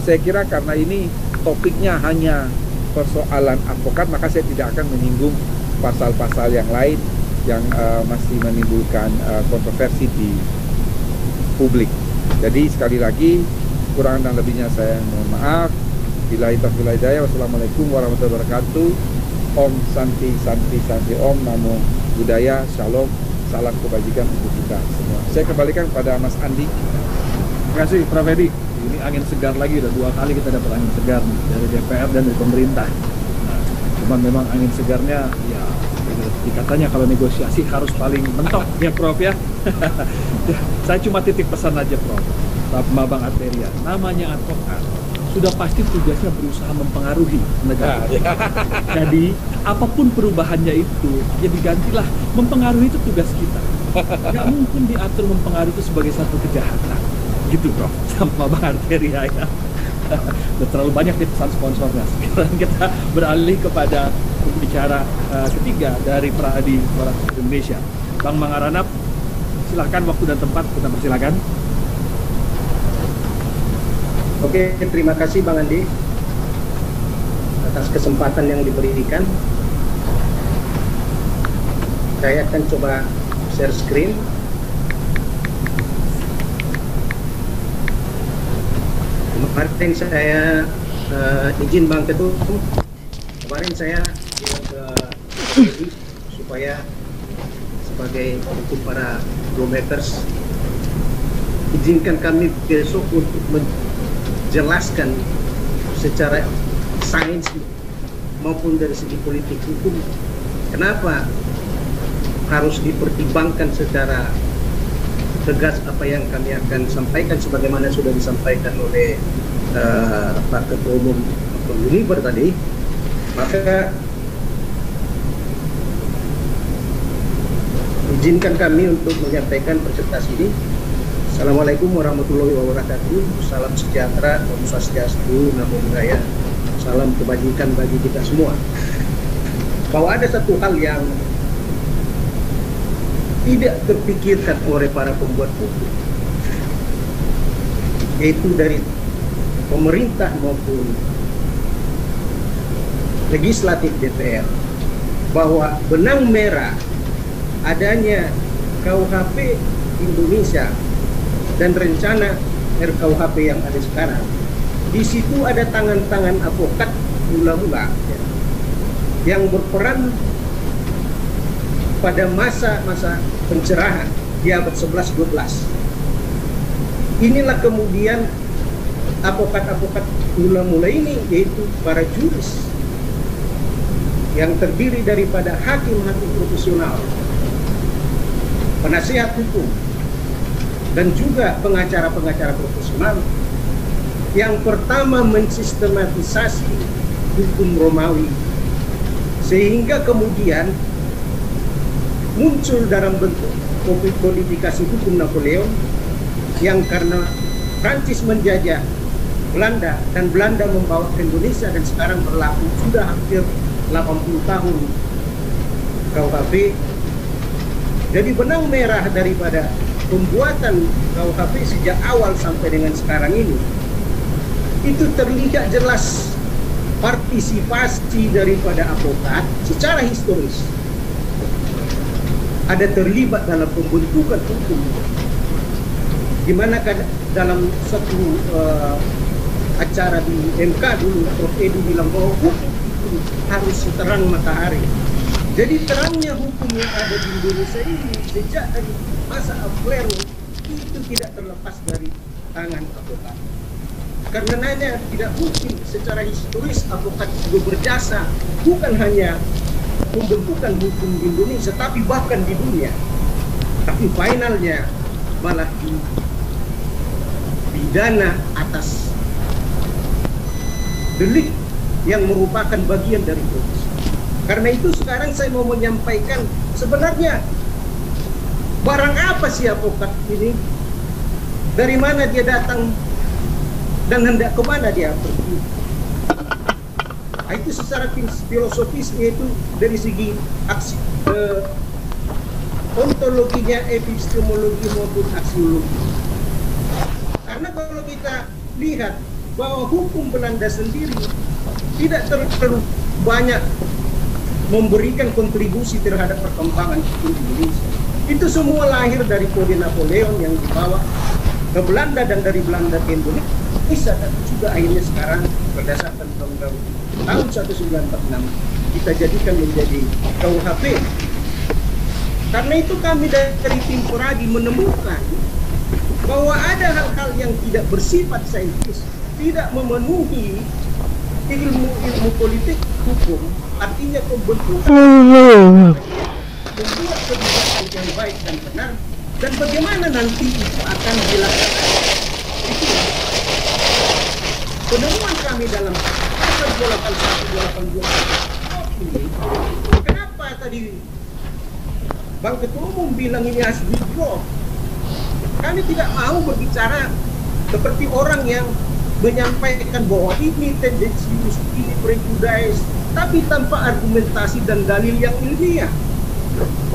Saya kira karena ini topiknya hanya persoalan advokat, maka saya tidak akan menyinggung pasal-pasal yang lain yang masih menimbulkan kontroversi di publik. Jadi sekali lagi, kurang dan lebihnya saya mohon maaf. Billahi taufiq wal hidayah. Wassalamualaikum warahmatullahi wabarakatuh. Om Santi Santi Santi Om, Namo Buddhaya, Shalom, salam kebajikan untuk kita semua. Saya kembalikan kepada Mas Andi. Terima kasih Prof. Edi. Ini angin segar lagi, udah 2 kali kita dapat angin segar dari DPR dan dari pemerintah. Nah, cuman memang angin segarnya ya dikatanya kalau negosiasi harus paling mentok ya Prof ya. Saya cuma titip pesan aja Prof. Bang Arteria, namanya advokat sudah pasti tugasnya berusaha mempengaruhi negara. Jadi apapun perubahannya itu, ya digantilah. Mempengaruhi itu tugas kita. Nggak mungkin diatur mempengaruhi itu sebagai satu kejahatan. Gitu Prof, sama Bang Arteria ya. Udah terlalu banyak di pesan sponsornya. Sekarang kita beralih kepada pembicara ketiga dari Pradi Suara Indonesia, Bang Mangaranap. Silahkan, waktu dan tempat kita persilakan. Oke, terima kasih Bang Andi atas kesempatan yang diberikan. Saya akan coba share screen. Kemarin saya izin Bang Ketum, kemarin saya bilang ke Edi supaya sebagai untuk para Go-Makers izinkan kami besok untuk menjelaskan secara sains maupun dari segi politik hukum kenapa harus dipertimbangkan secara tegas apa yang kami akan sampaikan sebagaimana sudah disampaikan oleh Pak Ketua Umum Univer tadi. Maka izinkan kami untuk menyampaikan presentasi ini. Assalamualaikum warahmatullahi wabarakatuh. Salam sejahtera, Om Swastiastu, Namo Buddhaya. Salam kebajikan bagi kita semua. Bahwa ada satu hal yang tidak terpikirkan oleh para pembuat hukum, yaitu dari pemerintah maupun legislatif DPR, bahwa benang merah adanya KUHP Indonesia dan rencana RKUHP yang ada sekarang. Di situ ada tangan-tangan advokat mula-mula yang berperan pada masa-masa pencerahan di abad 11-12. Inilah kemudian advokat-advokat mula-mula ini, yaitu para juris yang terdiri daripada hakim-hakim profesional, penasihat hukum, dan juga pengacara-pengacara profesional yang pertama mensistematisasi hukum Romawi, sehingga kemudian muncul dalam bentuk kodifikasi hukum Napoleon yang karena Prancis menjajah Belanda dan Belanda membawa ke Indonesia dan sekarang berlaku sudah hampir 80 tahun KUHP. Jadi benang merah daripada pembuatan KUHP sejak awal sampai dengan sekarang ini itu terlihat jelas partisipasi daripada advokat secara historis ada terlibat dalam pembentukan hukum, di mana dalam satu acara di MK dulu Prof. Edi bilang bahwa hukum itu harus seterang matahari. Jadi terangnya hukum yang ada di Indonesia ini sejak dari masa Aguero itu tidak terlepas dari tangan advokat. Karenanya tidak mungkin secara historis advokat juga berjasa bukan hanya pembentukan hukum di Indonesia tapi bahkan di dunia. Tapi finalnya malah dipidana atas delik yang merupakan bagian dari korupsi. Karena itu sekarang saya mau menyampaikan sebenarnya barang apa sih advokat ini, dari mana dia datang dan hendak kemana dia pergi. Itu secara filosofis, yaitu dari segi ontologinya, epistemologi maupun aksiologi. Karena kalau kita lihat bahwa hukum Belanda sendiri tidak terlalu banyak memberikan kontribusi terhadap perkembangan hukum Indonesia. Itu semua lahir dari kode Napoleon yang dibawa ke Belanda dan dari Belanda ke Indonesia, dan juga akhirnya sekarang berdasarkan undang-undang tahun 1946 kita jadikan menjadi KUHP. Karena itu kami dari tim Pradi menemukan bahwa ada hal-hal yang tidak bersifat saintis, tidak memenuhi ilmu politik hukum, artinya pembentukan membuat kebijakan yang baik dan benar, dan bagaimana nanti itu akan dilaksanakan. Itu penemuan kami dalam pasal 281 ini. Kenapa tadi Bang Ketua Umum bilang ini harus di-drop? Kami tidak mau berbicara seperti orang yang menyampaikan bahwa ini tendensius, ini prejudice, tapi tanpa argumentasi dan dalil yang ilmiah.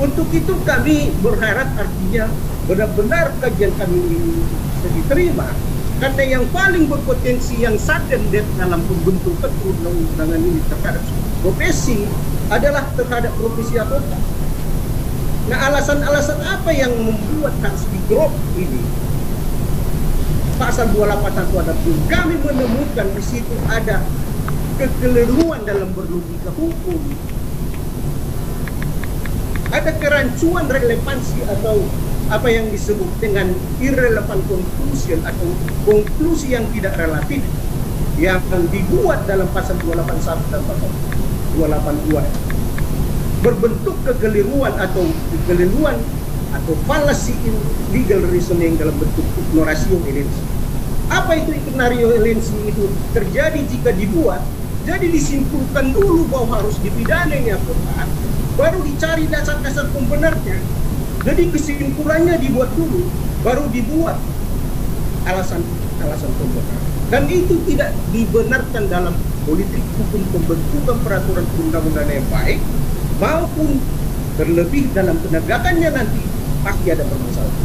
Untuk itu kami berharap artinya benar-benar kajian kami ini bisa diterima, karena yang paling berpotensi yang sudden death dalam pembentukan undang-undangan ini terhadap profesi adalah terhadap profesi advokat. Nah, alasan-alasan apa yang membuat harus di-drop ini? Pasal 281 ada pun kami menemukan di situ ada kekeliruan dalam berlogika hukum, ada kerancuan relevansi atau apa yang disebut dengan irrelevant conclusion atau konklusi yang tidak relatif yang dibuat dalam pasal 281 dan pasal 282 berbentuk kekeliruan atau fallacy in legal reasoning dalam bentuk ignoratio elensi. Apa itu ignoratio elensi? Itu terjadi jika dibuat, jadi disimpulkan dulu bahwa harus dipidananya korban, baru dicari dasar-dasar pembenarnya. Jadi kesimpulannya dibuat dulu, baru dibuat alasan pembenar. Dan itu tidak dibenarkan dalam politik hukum pembentukan peraturan perundang-undangan yang baik, maupun terlebih dalam penegakannya nanti pasti ada permasalahan.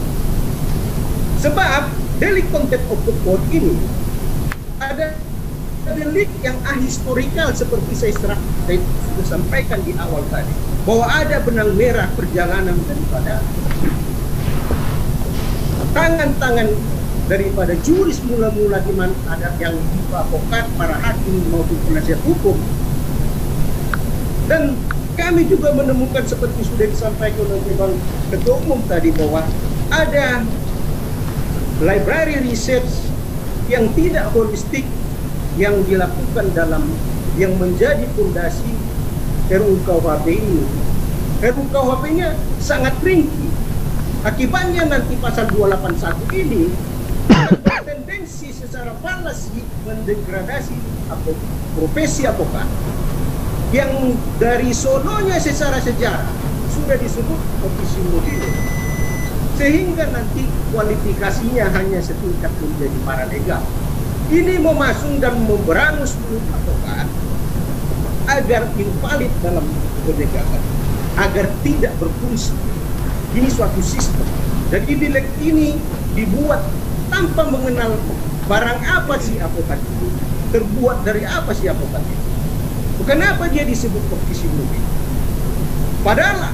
Sebab delik contempt of the court ini ada delik yang ahistorikal seperti saya sudah sampaikan di awal tadi, bahwa ada benang merah perjalanan daripada tangan-tangan daripada juris mula-mula di mana ada yang advokat, para hakim maupun penasihat hukum. Dan kami juga menemukan seperti sudah disampaikan oleh Bang Ketua Umum tadi bahwa ada library research yang tidak holistik yang dilakukan dalam yang menjadi fondasi RUU KUHP ini. RUU KUHP-nya sangat ringkih. Akibatnya nanti pasal 281 ini tendensi secara fallacy mendegradasi profesi advokat yang dari sononya secara sejarah sudah disebut profesi mulia, sehingga nanti kualifikasinya hanya setingkat menjadi paralegal. Ini memasung dan memberangus advokat agar invalid dalam penegakan, agar tidak berfungsi. Ini suatu sistem. Jadi delik ini dibuat tanpa mengenal barang apa sih advokat itu, terbuat dari apa sih advokat itu. Kenapa dia disebut profesi mulia? Padahal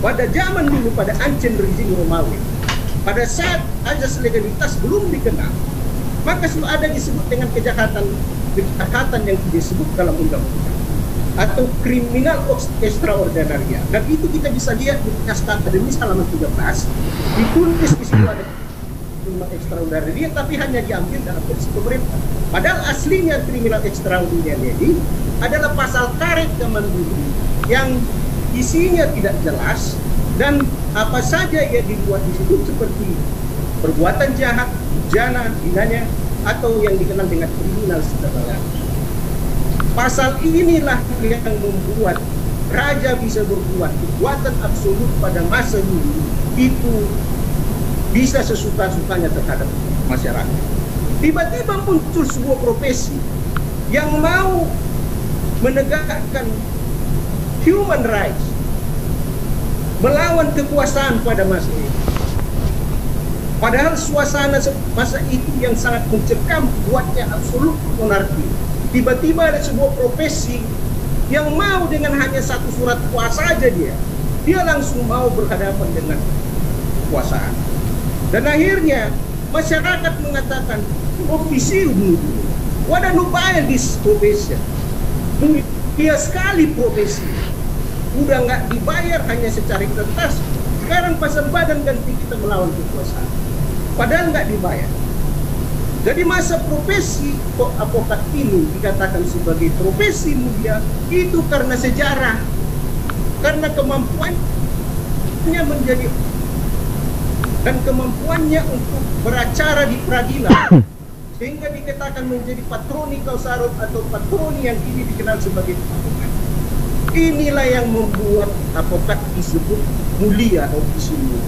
pada zaman dulu, pada ancient rezim Romawi, pada saat azas legalitas belum dikenal, maka selalu ada disebut dengan kejahatan yang disebut dalam undang-undang atau kriminal extraordinaria. Dan itu kita bisa lihat di naskah akademis halaman 13, ditulis di situ ada kriminal extraordinaria, tapi hanya diambil dalam versi pemerintah. Padahal aslinya kriminal extraordinaria ini adalah pasal karet zaman dulu yang isinya tidak jelas, dan apa saja yang dibuat di situ seperti perbuatan jahat, bejana, hinanya, atau yang dikenal dengan kriminal secara. Pasal inilah yang membuat raja bisa berbuat kekuatan absolut pada masa dulu itu bisa sesuka-sukanya terhadap masyarakat. Tiba-tiba muncul sebuah profesi yang mau menegakkan human rights, melawan kekuasaan pada masa itu. Padahal suasana masa itu yang sangat mencekam, buatnya absolut monarki. Tiba-tiba ada sebuah profesi yang mau dengan hanya satu surat kuasa saja dia langsung mau berhadapan dengan kekuasaan. Dan akhirnya masyarakat mengatakan, ofisi dulu, what a nubile this profession. Dia sekali profesi, udah nggak dibayar hanya secara kertas. Sekarang pasang badan ganti kita melawan kekuasaan, padahal nggak dibayar. Jadi masa profesi advokat ini dikatakan sebagai profesi mulia itu karena sejarah, karena kemampuannya menjadi dan kemampuannya untuk beracara di peradilan, sehingga dikatakan menjadi patroni kausarot atau patroni yang ini dikenal sebagai advokat. Inilah yang membuat advokat disebut mulia atau profesi mulia.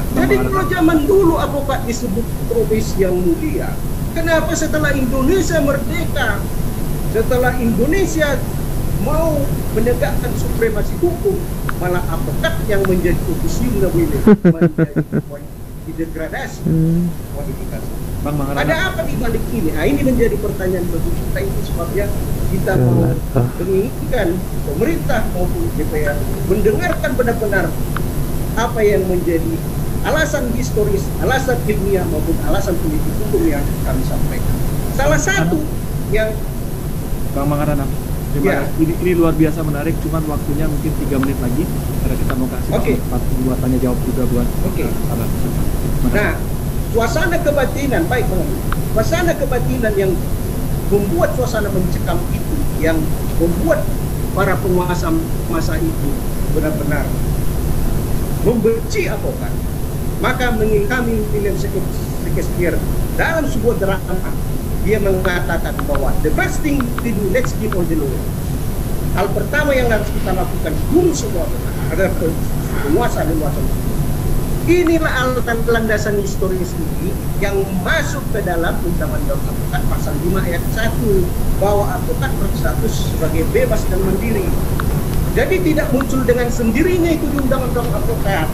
Jadi kalau zaman dulu advokat disebut profesi yang mulia, kenapa setelah Indonesia merdeka, setelah Indonesia mau menegakkan supremasi hukum, malah advokat yang menjadi ofisial menjadi degradasi kualifikasi. Ada apa di balik ini? Nah, ini menjadi pertanyaan bagi kita. Itu sebabnya kita mau menginginkan pemerintah maupun DPR mendengarkan benar-benar apa yang menjadi alasan historis, alasan ilmiah maupun alasan politik hukum yang kami sampaikan. Salah satu yang Bang Mangarana, ini luar biasa menarik, cuman waktunya mungkin 3 menit lagi karena kita mau kasih kesempatan buat tanya jawab juga buat Nah, suasana kebatinan, baik Bang, suasana kebatinan yang membuat suasana mencekam itu, yang membuat para penguasa masa itu benar-benar membenci advokat, maka kami William Shakespeare dalam sebuah drama dia mengatakan bahwa the best thing to do, let's give all the law. Hal pertama yang harus kita lakukan bunuh semua agar penguasa. Inilah landasan historis ini yang masuk ke dalam Undang-Undang Advokat pasal 5 ayat 1 bahwa advokat berstatus sebagai bebas dan mandiri. Jadi tidak muncul dengan sendirinya itu di Undang-Undang Advokat.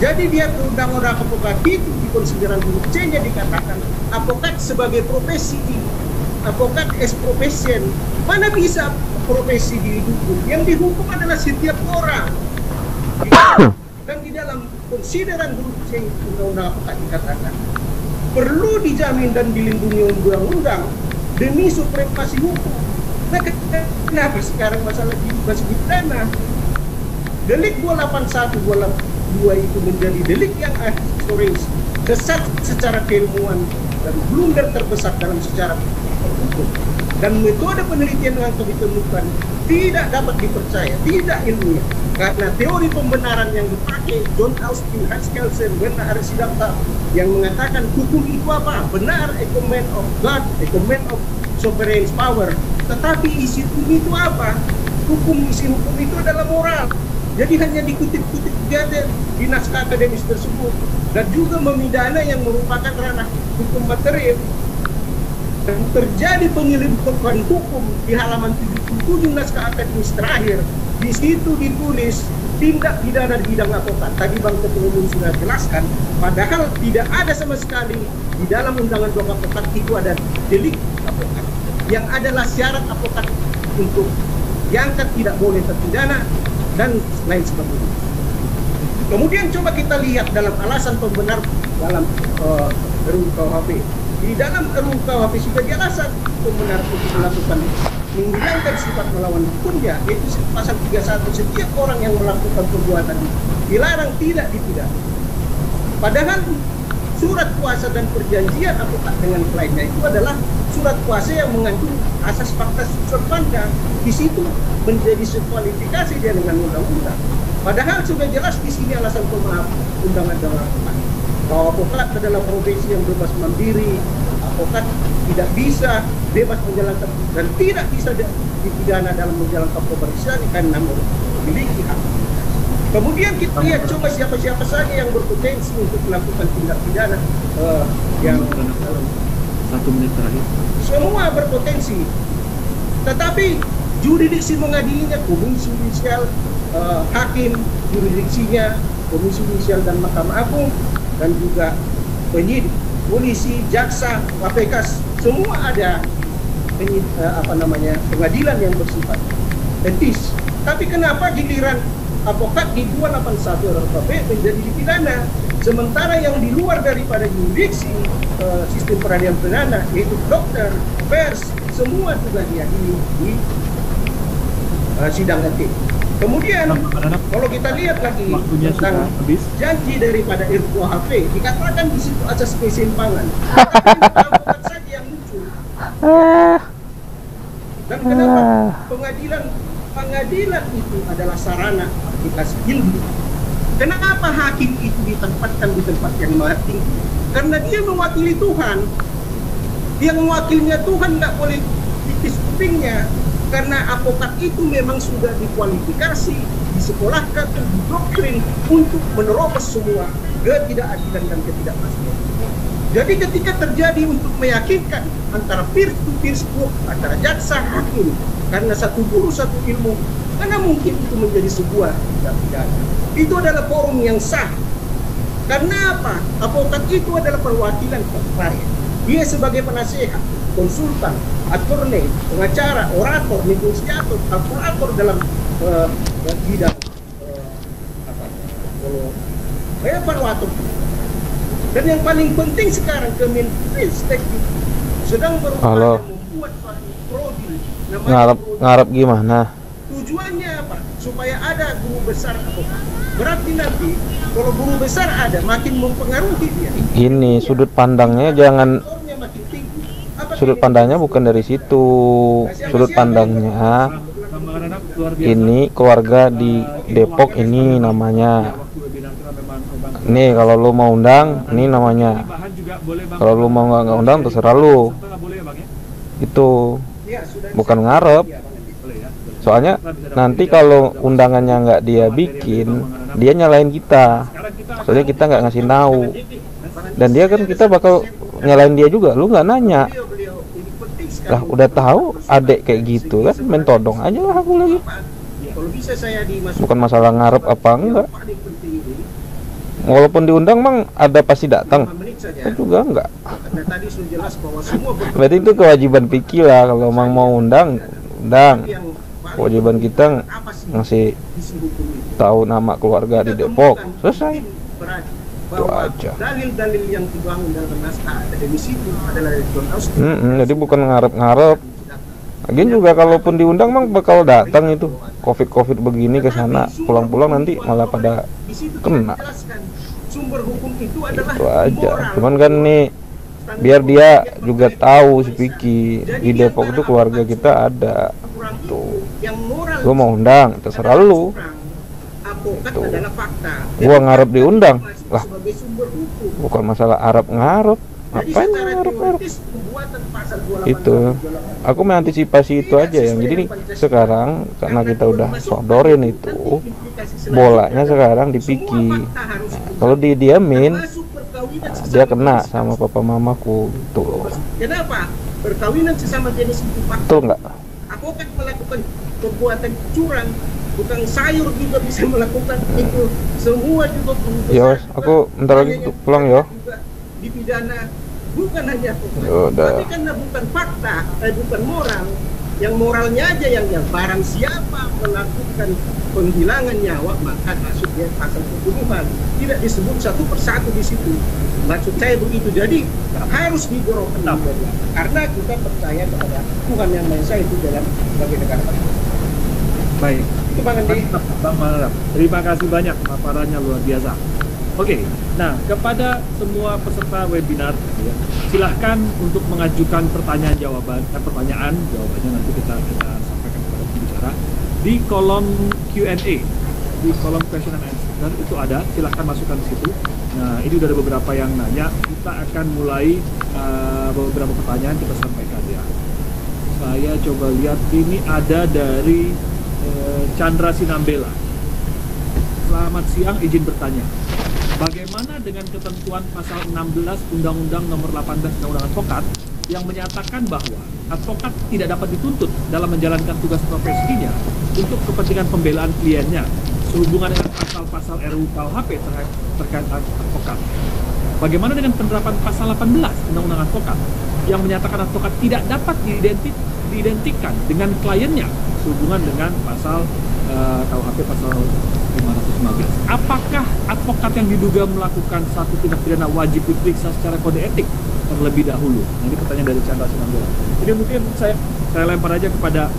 Jadi dia di Undang-Undang Advokat itu di konsideran huruf C-nya dikatakan advokat sebagai profesi, advokat as profession. Mana bisa profesi dihukum? Yang dihukum adalah setiap orang. Dan di dalam konsideran huruf C Undang-Undang Advokat dikatakan perlu dijamin dan dilindungi undang-undang demi supremasi hukum. Nah, kenapa sekarang masalah masih pidana? Delik 281, 282 itu menjadi delik yang historis, sesat secara keilmuan dan blunder terbesar dalam sejarah hukum. Dan metode penelitian yang ditemukan tidak dapat dipercaya, tidak ilmiah. Karena teori pembenaran yang dipakai John Austin, Hans Kelsen, Werner Arisidanta yang mengatakan hukum itu apa? Benar, a command of God, a command of sovereign power. Tetapi isi hukum itu apa? Isi hukum itu adalah moral. Jadi hanya dikutip-kutip saja di naskah akademis tersebut dan juga memidana yang merupakan ranah hukum material. Dan terjadi penyelidikan hukum di halaman 77 naskah akademis terakhir. Di situ ditulis tindak pidana di bidang advokat. Tadi Bang Ketua Umum sudah jelaskan, padahal tidak ada sama sekali di dalam Undang-Undang Advokat itu ada delik advokat. Yang adalah syarat advokat untuk diangkat tidak boleh terpidana dan lain sebagainya. Kemudian coba kita lihat dalam alasan pembenar dalam RUU KUHP. Di dalam RUU KUHP sudah alasan pembenar untuk melakukan menghilangkan sifat melawan hukumnya, yaitu pasal 31, setiap orang yang melakukan perbuatan dilarang tidak dipidana. Padahal surat kuasa dan perjanjian advokat dengan kliennya itu adalah surat kuasa yang mengandung asas fakta serpanda. Di situ menjadi kualifikasi dia dengan undang-undang. Padahal sudah jelas di sini alasan pemaaf undang-undang advokat bahwa advokat adalah profesi yang bebas mandiri, advokat tidak bisa bebas menjalankan dan tidak bisa dipidana dalam menjalankan profesi karena memiliki hak. Kemudian kita lihat coba siapa-siapa saja yang berpotensi untuk melakukan tindak pidana yang dalam 1 menit terakhir. Semua berpotensi. Tetapi jurisdiksi mengadilinya komisi yudisial, hakim jurisdiksinya, komisi yudisial dan Mahkamah Agung dan juga penyidik, polisi, jaksa, KPK, semua ada pengadilan yang bersifat etis. Tapi kenapa giliran advokat di 281 RKP menjadi dipidana, sementara yang di luar daripada jurisdiksi sistem peradilan pidana yaitu dokter, pers, semua juga diadili di sidang etik. Kemudian kalau kita lihat lagi tentang janji daripada RKUHP, dikatakan di situ asas keseimbangan. Tapi saja yang muncul. Dan kenapa pengadilan itu adalah sarana aplikasi ilmu? Kenapa hakim itu ditempatkan di tempat yang maha tinggi? Karena dia mewakili Tuhan. Yang mewakilnya Tuhan nggak boleh tipis kupingnya. Karena advokat itu memang sudah dikualifikasi, disekolahkan, didoktrin untuk menerobos semua ketidakadilan dan ketidakpastian. Jadi ketika terjadi untuk meyakinkan antara peer to peer antara jaksa hakim karena satu guru satu ilmu, karena mungkin itu menjadi sebuah tindak pidana. Itu adalah forum yang sah. Karena apa? Advokat itu adalah perwakilan klien. Dia sebagai penasehat, konsultan, attorney, pengacara, orator, negosiator, kalkulator dalam bidang evaluator. Dan yang paling penting sekarang Kemenristek sedang berupaya membuat suatu prodi ngarep gimana? Tujuannya apa? Supaya ada guru besar advokat. Berarti nanti kalau guru besar ada makin mempengaruhi dia. Ini sudut pandangnya jangan, sudut pandangnya bukan dari situ. Sudut pandangnya ini keluarga di Depok ini namanya. Nih kalau lu mau undang, ini namanya. Kalau lu mau nggak undang terserah lu. Itu bukan ngarep. Soalnya nanti kalau undangannya nggak dia bikin, dia nyalain kita. Soalnya kita nggak ngasih tahu. Dan dia kan kita bakal nyalain dia juga. Lu nggak nanya. Lah udah tahu adek kayak gitu kan, main todong aja lah aku lagi. Bukan masalah ngarep apa enggak. Walaupun diundang mang ada pasti datang. Kan juga enggak. Berarti itu kewajiban Piki lah, kalau mang mau undang. Kewajiban kita ngasih tahu nama keluarga di Depok. Selesai. Itu aja. Dalil-dalil yang dibangun dalam naskah akademisi itu adalah jadi bukan ngarep-ngarep. Lagian juga kalaupun diundang mang bakal datang itu. Covid begini ke sana, pulang-pulang nanti malah pada kena. Sumber hukum itu adalah Itu aja. Cuman kan nih biar dia juga tahu si Piki di Depok itu keluarga kita ada. Tuh. Lu mau undang terserah lu. Tuh. Gua ngarep diundang. Lah. Bukan masalah ngarep. Apain ngarep? Itu. Aku mengantisipasi itu aja yang jadi nih sekarang karena kita udah sodorin itu bolanya sekarang di Piki. Nah, kalau didiamin dia kena sama papa mamaku tuh. Kenapa? Perkawinan sesama jenis itu fakta. Betul nggak? Advokat melakukan perbuatan curang, tukang sayur juga bisa melakukan itu. Semua juga Yos, aku bentar lagi pulang ya. Dipidana bukan hanya Udah. tapi karena bukan fakta, bukan moral. Yang moralnya aja yang barang siapa melakukan penghilangan nyawa maka masuk dia pasal pembunuhan. Tidak disebut satu persatu di situ. Maksud saya begitu. Jadi harus digorokkan karena kita percaya kepada Tuhan yang Maha Esa itu dalam sebagai negara. Baik. Itu Bang Andi. Bang Manarap. Terima kasih banyak paparannya luar biasa. Oke, nah kepada semua peserta webinar, ya, silahkan untuk mengajukan pertanyaan jawabannya nanti kita sampaikan kepada pembicara di kolom Q&A, di kolom question and answer itu ada, silahkan masukkan di situ. Nah ini udah ada beberapa yang nanya, kita akan mulai beberapa pertanyaan kita sampaikan ya. Saya coba lihat ini ada dari Chandra Sinambela. Selamat siang, izin bertanya. Bagaimana dengan ketentuan pasal 16 Undang-Undang Nomor 18 Undang-Undang Advokat yang menyatakan bahwa advokat tidak dapat dituntut dalam menjalankan tugas profesinya untuk kepentingan pembelaan kliennya sehubungan dengan pasal-pasal RUU KUHP terkait advokat. Bagaimana dengan penerapan pasal 18 Undang-Undang Advokat yang menyatakan advokat tidak dapat diidentikan dengan kliennya sehubungan dengan pasal KUHP pasal 515. Apakah advokat yang diduga melakukan satu tindak pidana wajib diperiksa secara kode etik terlebih dahulu? Ini pertanyaan dari Chandra Sinambela. Jadi mungkin saya lempar aja kepada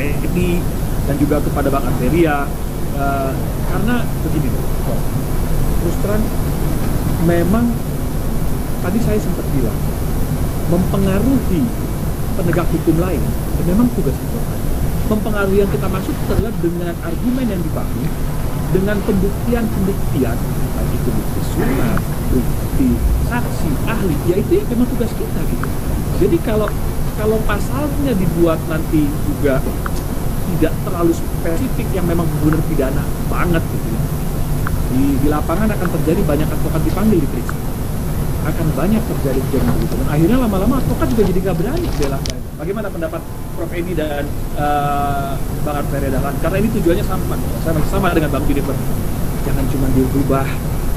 Edi dan juga kepada Bang Arteria karena begini, terus terang memang tadi saya sempat bilang mempengaruhi penegak hukum lain dan memang tugas advokat. Mempengaruhi yang kita maksud adalah dengan argumen yang dibangun, dengan pembuktian, baik itu bukti surat, bukti saksi, ahli, ya itu memang tugas kita gitu. Jadi kalau pasalnya dibuat nanti juga tidak terlalu spesifik yang memang benar pidana banget gitu ya. Di lapangan akan terjadi banyak advokat dipanggil diperiksa. akan banyak terjadi kejadian begitu. Dan akhirnya lama-lama advokat juga jadi nggak berani bela klien. Bagaimana pendapat Prof. Edi dan Bang Arteria Dahlan? Karena ini tujuannya sama, saya masih sama dengan Bang Juniper. Jangan cuma dirubah,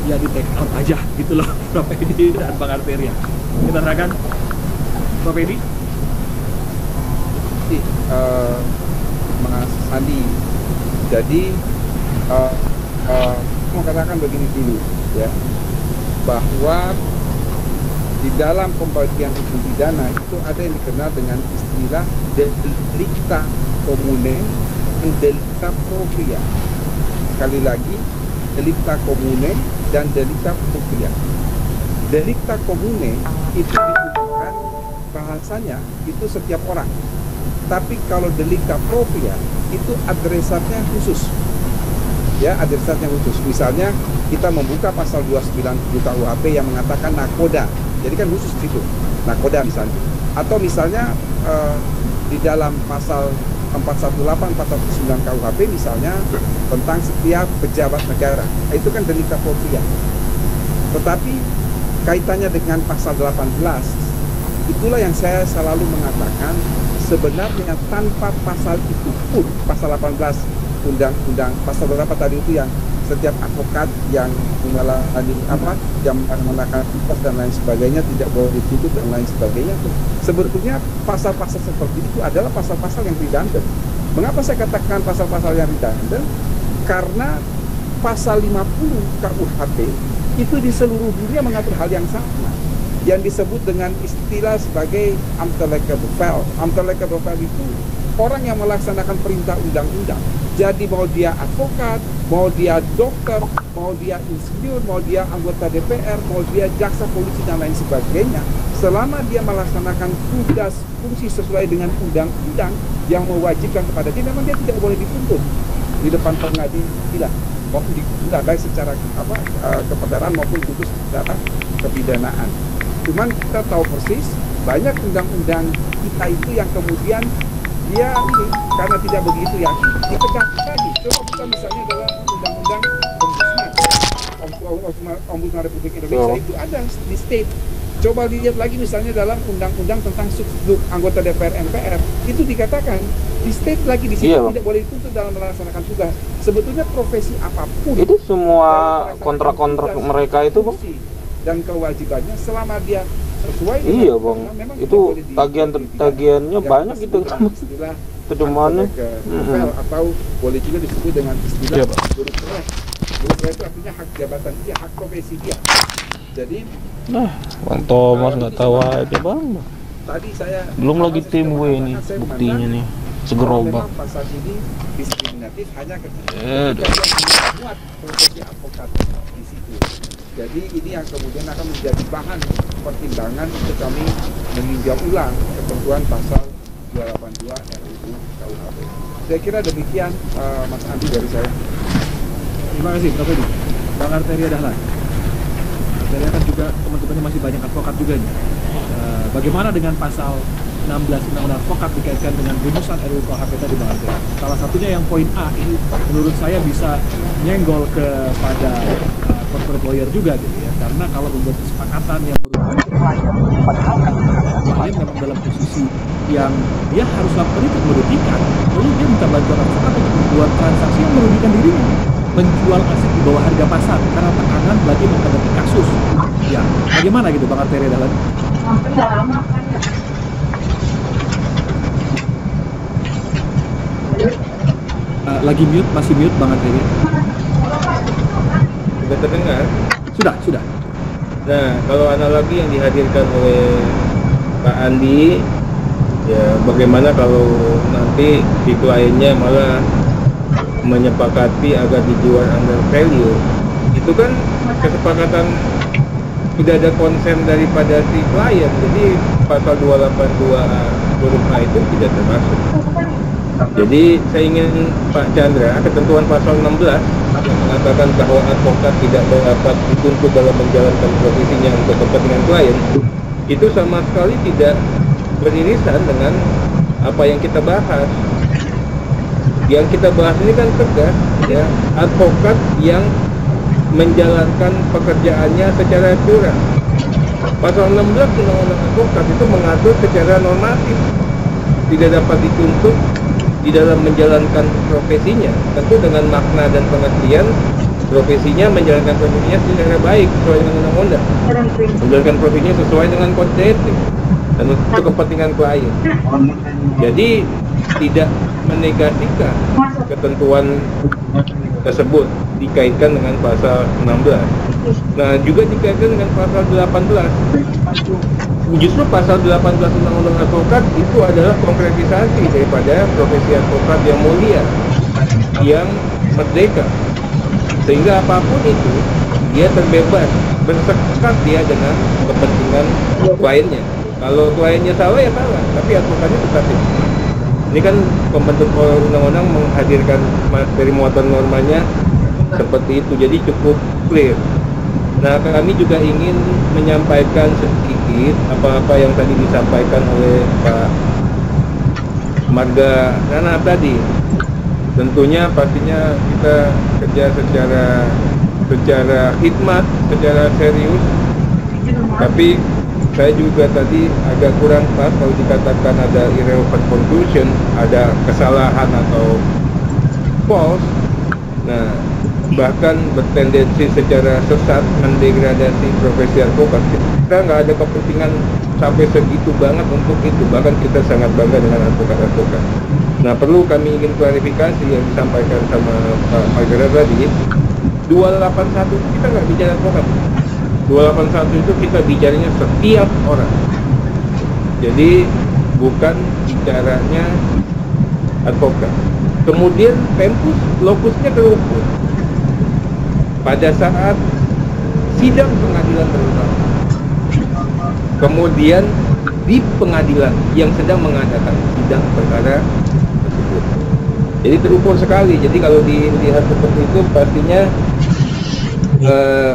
ya di take out aja gitu loh, Prof. Edi dan Bang Arteria. Kita serahkan Prof. Edi. Mas Andi, jadi mau katakan begini dulu ya, bahwa di dalam pembagian hukum pidana itu ada yang dikenal dengan istilah delicta commune dan delicta propria. Sekali lagi, delicta commune dan delicta propria. Delicta commune itu ditujukan bahasanya itu setiap orang. Tapi kalau delicta propria itu adresatnya khusus. Ya, adresatnya khusus. Misalnya kita membuka pasal 297 KUHP yang mengatakan nakoda. Jadi kan khusus di situ. Nakoda misalnya. Atau misalnya di dalam pasal 418 409 KUHP misalnya tentang setiap pejabat negara. Itu kan delicta propria. Tetapi kaitannya dengan pasal 18, itulah yang saya selalu mengatakan sebenarnya tanpa pasal itu pun, pasal 18 undang-undang, pasal berapa tadi itu yang setiap advokat yang mengalami yang menggunakan tugas dan lain sebagainya tidak boleh dituntut dan lain sebagainya. Sebetulnya pasal-pasal seperti itu adalah pasal-pasal yang redundant. Mengapa saya katakan pasal-pasal yang redundant? Karena pasal 50 KUHP itu di seluruh dunia mengatur hal yang sama, yang disebut dengan istilah sebagai amtelekable file. Amtelekable file itu orang yang melaksanakan perintah undang-undang. Jadi mau dia advokat, mau dia dokter, mau dia insinyur, mau dia anggota DPR, mau dia jaksa, polisi dan lain sebagainya, selama dia melaksanakan tugas fungsi sesuai dengan undang-undang yang mewajibkan kepada dia, memang dia tidak boleh dituntut di depan pengadilan maupun dituntut baik secara kepedaraan maupun dituntut secara kepidanaan. Cuman kita tahu persis banyak undang-undang kita itu yang kemudian dia ini karena tidak begitu ya ditegak lagi. Coba buka misalnya dalam undang-undang Ombudsman Republik Indonesia itu ada di state. Coba lihat lagi misalnya dalam undang-undang tentang subsidi anggota DPR MPR itu dikatakan di state lagi di situ tidak boleh dituntut dalam melaksanakan tugas. Sebetulnya profesi apapun itu semua kontrak-kontrak mereka itu Bang, dan kewajibannya selama dia sesuai iya Bang, itu tagihannya banyak gitu pedomannya atau boleh juga disebut dengan istilah burukraf. Burukraf itu artinya hak jabatan dia, hak profesi dia. Jadi Bang Thomas nggak tahu aja Bang. Tadi saya belum lagi tim gue ini buktinya nih segerobak. Pasal ini diskriminatif hanya ketika dia membuat profesi advokat di situ. Jadi ini yang kemudian akan menjadi bahan pertimbangan untuk kami meninjau ulang ketentuan pasal 282 RUU KUHP. Saya kira demikian Mas Andi dari saya. Terima kasih Prof. Edi. Bang Arteria Dahlan. Arteria kan juga teman-temannya masih banyak advokat juga nih. Bagaimana dengan pasal 16 Undang-Undang Advokat dikaitkan dengan rumusan RUU KUHP tadi Bang Arteria? Salah satunya yang poin A ini menurut saya bisa nyenggol kepada corporate lawyer juga gitu ya, karena kalau membuat kesepakatan yang merugikan klien memang dalam posisi yang dia harus lakukan itu merugikan, lalu dia minta bantuan advokat untuk membuat transaksi yang merugikan dirinya, menjual aset di bawah harga pasar karena tekanan lagi menghadapi kasus. Ya, bagaimana gitu Bang Arteria Dahlan? Lagi mute, masih mute Bang Arteria. Sudah terdengar? Sudah. Nah, kalau analogi yang dihadirkan oleh Pak Andi, ya bagaimana kalau nanti si kliennya malah menyepakati agar dijual under value, itu kan kesepakatan sudah ada konsen daripada si klien, jadi pasal 282 huruf A itu tidak termasuk. Jadi saya ingin Pak Chandra, ketentuan pasal 16 yang mengatakan bahwa advokat tidak dapat dituntut dalam menjalankan profesinya untuk kepentingan klien, itu sama sekali tidak beririsan dengan apa yang kita bahas. Yang kita bahas ini kan tegas ya, advokat yang menjalankan pekerjaannya secara curang. Pasal 16 Undang-Undang Advokat itu mengatur secara normatif, tidak dapat dituntut di dalam menjalankan profesinya, tentu dengan makna dan pengertian profesinya menjalankan profesinya secara baik sesuai dengan undang-undang, menjalankan profesinya sesuai dengan kode etik dan untuk kepentingan klien. Jadi tidak menegasikan ketentuan tersebut dikaitkan dengan pasal 16. Nah, juga dikaitkan dengan pasal 18. Justru pasal 18 Undang-Undang Advokat itu adalah konkretisasi daripada profesi advokat yang mulia, yang merdeka, sehingga apapun itu dia terbebas bersekat dia dengan kepentingan kliennya. Kalau kliennya salah ya salah, tapi advokatnya tetap diterima. Ini kan pembentuk undang-undang menghadirkan materi muatan normanya seperti itu, jadi cukup clear. Nah, kami juga ingin menyampaikan sedikit apa-apa yang tadi disampaikan oleh Pak Marga Nana tadi. Tentunya pastinya kita kerja secara hikmat, secara serius. Tapi saya juga tadi agak kurang pas kalau dikatakan ada irrelevant conclusion, ada kesalahan atau false. Nah, bahkan bertendensi secara sesat mendegradasi profesi advokat. Kita nggak ada kepentingan sampai segitu banget untuk itu, bahkan kita sangat bangga dengan advokat-advokat. Nah, perlu kami ingin klarifikasi yang disampaikan sama Pak Magera tadi. 281 itu kita nggak bicara advokat. 281 itu kita bicaranya setiap orang. Jadi bukan bicaranya advokat. Kemudian tempus lokusnya terukur pada saat sidang pengadilan terutama. Kemudian di pengadilan yang sedang mengadakan sidang perkara tersebut. Jadi terukur sekali. Jadi kalau dilihat seperti itu pastinya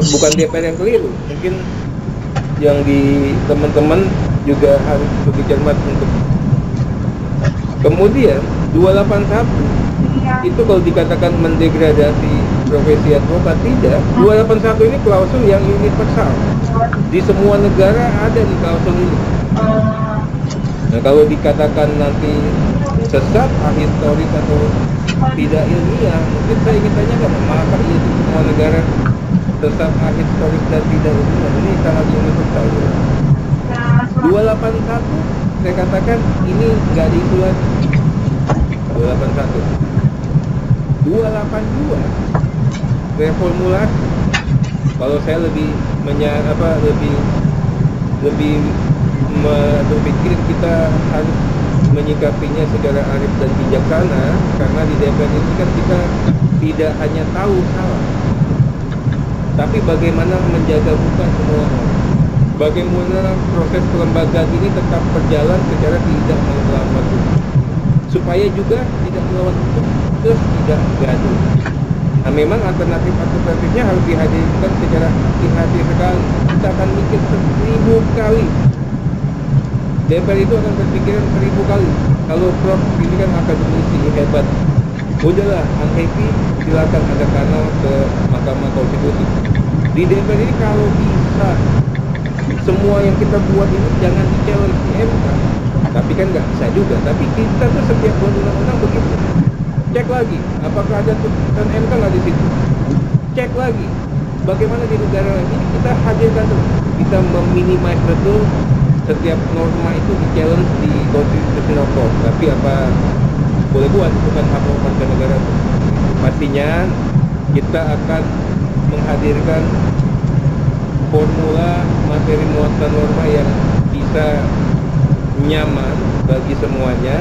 bukan DPR yang keliru. Mungkin yang di teman-teman juga harus lebih cermat untuk. Kemudian 281 itu kalau dikatakan mendegradasi profesi advokat, tidak. 281 ini klausul yang universal. Di semua negara ada nih klausul ini. Nah, kalau dikatakan nanti sesat, ahistoris atau tidak ilmiah, mungkin saya ingin tanyakan, maka iya di semua negara sesat, ahistoris dan tidak ilmiah? Ini sangat universal. 281 saya katakan ini nggak diisu lagi. 281, 282 reformulasi. Kalau saya lebih berpikir kita harus menyikapinya secara arif dan bijaksana, karena di DPR ini kan kita tidak hanya tahu salah, tapi bagaimana menjaga bukan semua orang. Bagaimana proses kelembagaan ini tetap berjalan secara tidak melawan hukum, supaya juga tidak melawan hukum terus tidak gaduh. Nah, memang alternatifnya harus dihadirkan secara hati-hati sekali. Kita akan mikir 1000 kali. DPR itu akan berpikiran 1000 kali. Kalau Prof ini kan akademisi hebat, udahlah unhappy, silakan ada kanal ke Mahkamah Konstitusi. Di DPR ini kalau bisa semua yang kita buat ini jangan di-challenge di MK. Tapi kan nggak bisa juga. Tapi kita tuh setiap buat undang-undang begitu. Cek lagi, apakah ada putusan MK nggak di situ? Cek lagi, bagaimana di negara ini kita hadirkan tuh. Kita meminimais betul setiap norma itu di-challenge di Constitutional Court. Tapi apa boleh buat, bukan hak warga negara. Pastinya kita akan menghadirkan formula materi muatan norma yang bisa nyaman bagi semuanya,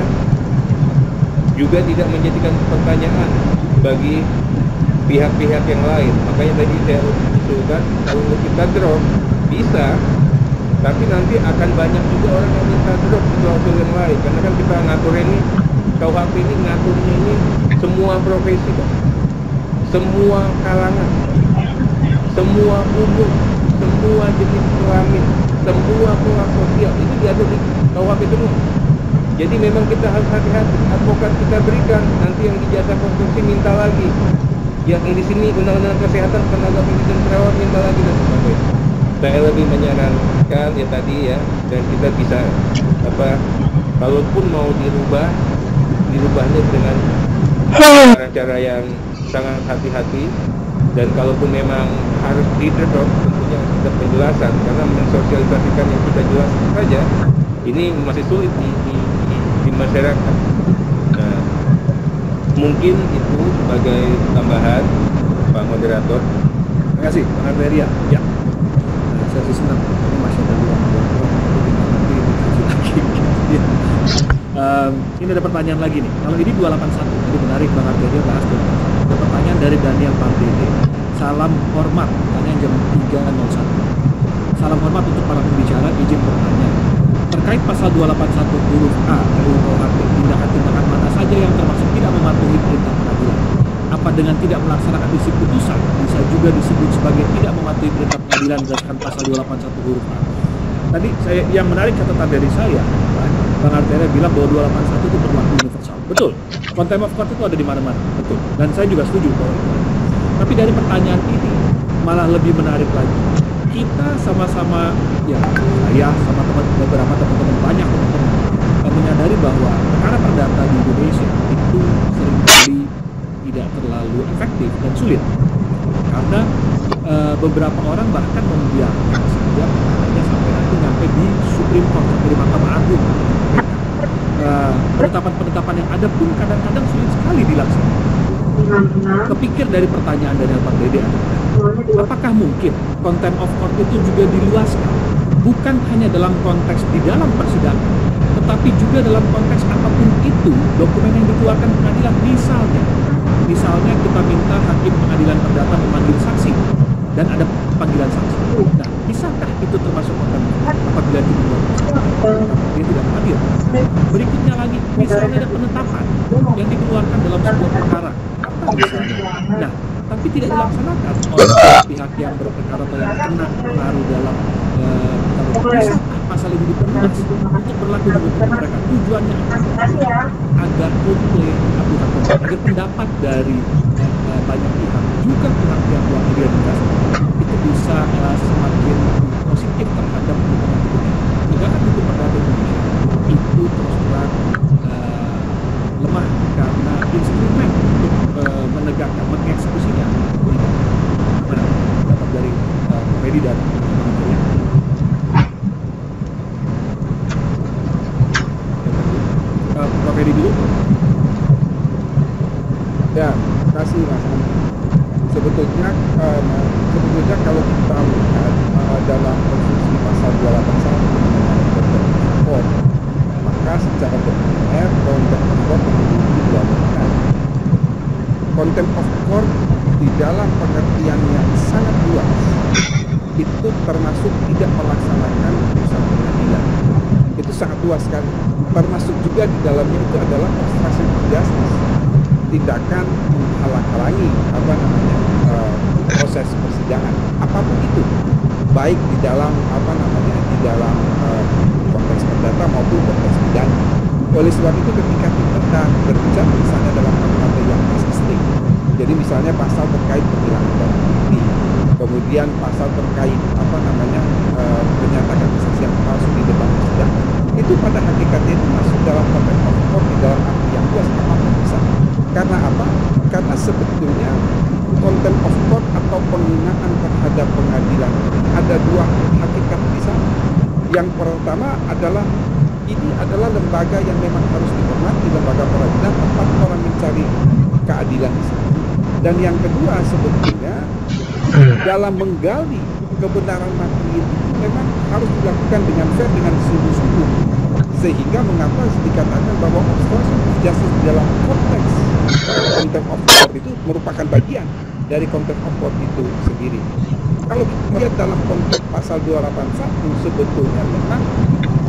juga tidak menjadikan pertanyaan bagi pihak-pihak yang lain. Makanya tadi saya usulkan kalau kita drop bisa, tapi nanti akan banyak juga orang yang minta drop di klausul yang lain, karena kan kita ngatur ini, KUHP ini ngaturnya ini semua profesi, semua kalangan, semua umur, semua jenis kelamin, semua kelas sosial, itu diatur di KUHP semua. Jadi memang kita harus hati-hati. Advokat kita berikan, nanti yang di jasa konstruksi minta lagi, yang di sini undang-undang kesehatan, tenaga medis dan perawat minta lagi, dan sebagainya. saya lebih menyarankan ya tadi ya, dan kita bisa kalaupun mau dirubahnya dengan cara-cara yang sangat hati-hati, dan kalaupun memang harus di-drop tentunya ada penjelasan, karena mensosialisasikan yang sudah jelas saja ini masih sulit di masyarakat. Nah, mungkin itu sebagai tambahan, Pak Moderator. Terima kasih, Bang Arteria. Ya, saya sih senang ini masih ada ruang buat nanti dikaji lagi. Ini ada pertanyaan lagi nih. Kalau ini 281, jadi menarik Bang Arteria bahas 281. Ada pertanyaan dari Daniel Pardede. Salam hormat, pertanyaan jam 3.01. Salam hormat untuk para pembicara, izin bertanya. Terkait pasal 281 huruf A RUU KUHP, tindakan-tindakan mana saja yang termasuk tidak mematuhi perintah pengadilan? Apa dengan tidak melaksanakan isi putusan bisa juga disebut sebagai tidak mematuhi perintah pengadilan berdasarkan pasal 281 huruf A? Tadi yang menarik catatan dari saya, Bang Arteria bilang bahwa 281 itu berlaku universal. Betul. Contempt of court itu ada di mana-mana. Betul. Dan saya juga setuju bahwa itu ada. Tapi dari pertanyaan ini malah lebih menarik lagi. Kita sama-sama, ya saya sama beberapa teman-teman, banyak teman-teman menyadari bahwa perkara perdata di Indonesia itu seringkali tidak terlalu efektif dan sulit. Karena beberapa orang bahkan membiarkan saja perkaranya sampai nanti nyampe di Supreme Court, sampai di Mahkamah Agung. Penetapan-penetapan yang ada pun kadang-kadang sulit sekali dilaksanakan. Kepikir dari pertanyaan dari Pak Dede, apakah mungkin contempt of court itu juga diluaskan, bukan hanya dalam konteks di dalam persidangan, tetapi juga dalam konteks apapun itu dokumen yang dikeluarkan pengadilan. Misalnya kita minta hakim pengadilan perdata memanggil saksi dan ada panggilan saksi. Nah, bisakah itu termasuk contempt apabila itu diluaskan? Dia tidak hadir. Berikutnya lagi, misalnya ada penetapan yang dikeluarkan dalam sebuah perkara, apa misalnya? Nah, tapi tidak dilaksanakan oleh pihak yang berperkara atau yang kena pengaruh dalam bisakah pasal ini diperluas untuk berlaku untuk mereka? Tujuannya agar komplain, agar pendapat dari banyak pihak, juga pihak-pihak luar negeri itu bisa semakin positif terhadap penegakan hukum perdata Indonesia. Itu terus terang lemah karena instrumen untuk menegakkan, mengeksekusinya tidak. Dapat dari Medi dan teman-temannya. Prof. Edi dulu. Ya, terima kasih Mas Andi. Sebetulnya kalau kita lihat dalam konstruksi pasal 281 mengenai contempt of court, maka secara primer contempt of court memiliki dua bentuk. Contempt of court di dalam pengertian yang sangat luas itu termasuk tidak melaksanakan putusan pengadilan. Itu sangat luas sekali. Termasuk juga di dalamnya itu adalah obstruction of justice, tindakan menghalang-halangi proses persidangan apapun itu, baik di dalam di dalam konteks perdata maupun konteks pidana. Oleh sebab itu ketika kita berbicara misalnya dalam kata yang existing, jadi misalnya pasal terkait penghilangan barang bukti, kemudian pasal terkait menyatakan kesaksian palsu di depan persidangan, itu pada hakikatnya itu masuk dalam contempt of court di dalam arti yang luas, apapun bisa. Karena apa? Karena sebetulnya contempt of court atau penghinaan terhadap pengadilan ada dua hakikat di sana. Yang pertama adalah ini adalah lembaga yang memang harus dihormati, lembaga peradilan, tempat orang mencari keadilan di sana. Dan yang kedua sebetulnya dalam menggali kebenaran material itu memang harus dilakukan dengan fair, dengan sungguh-sungguh. Sehingga mengapa dikatakan bahwa obstruction of justice di dalam konteks contempt of court itu merupakan bagian dari contempt of court itu sendiri. Kalau kita lihat dalam konteks pasal 281 sebetulnya memang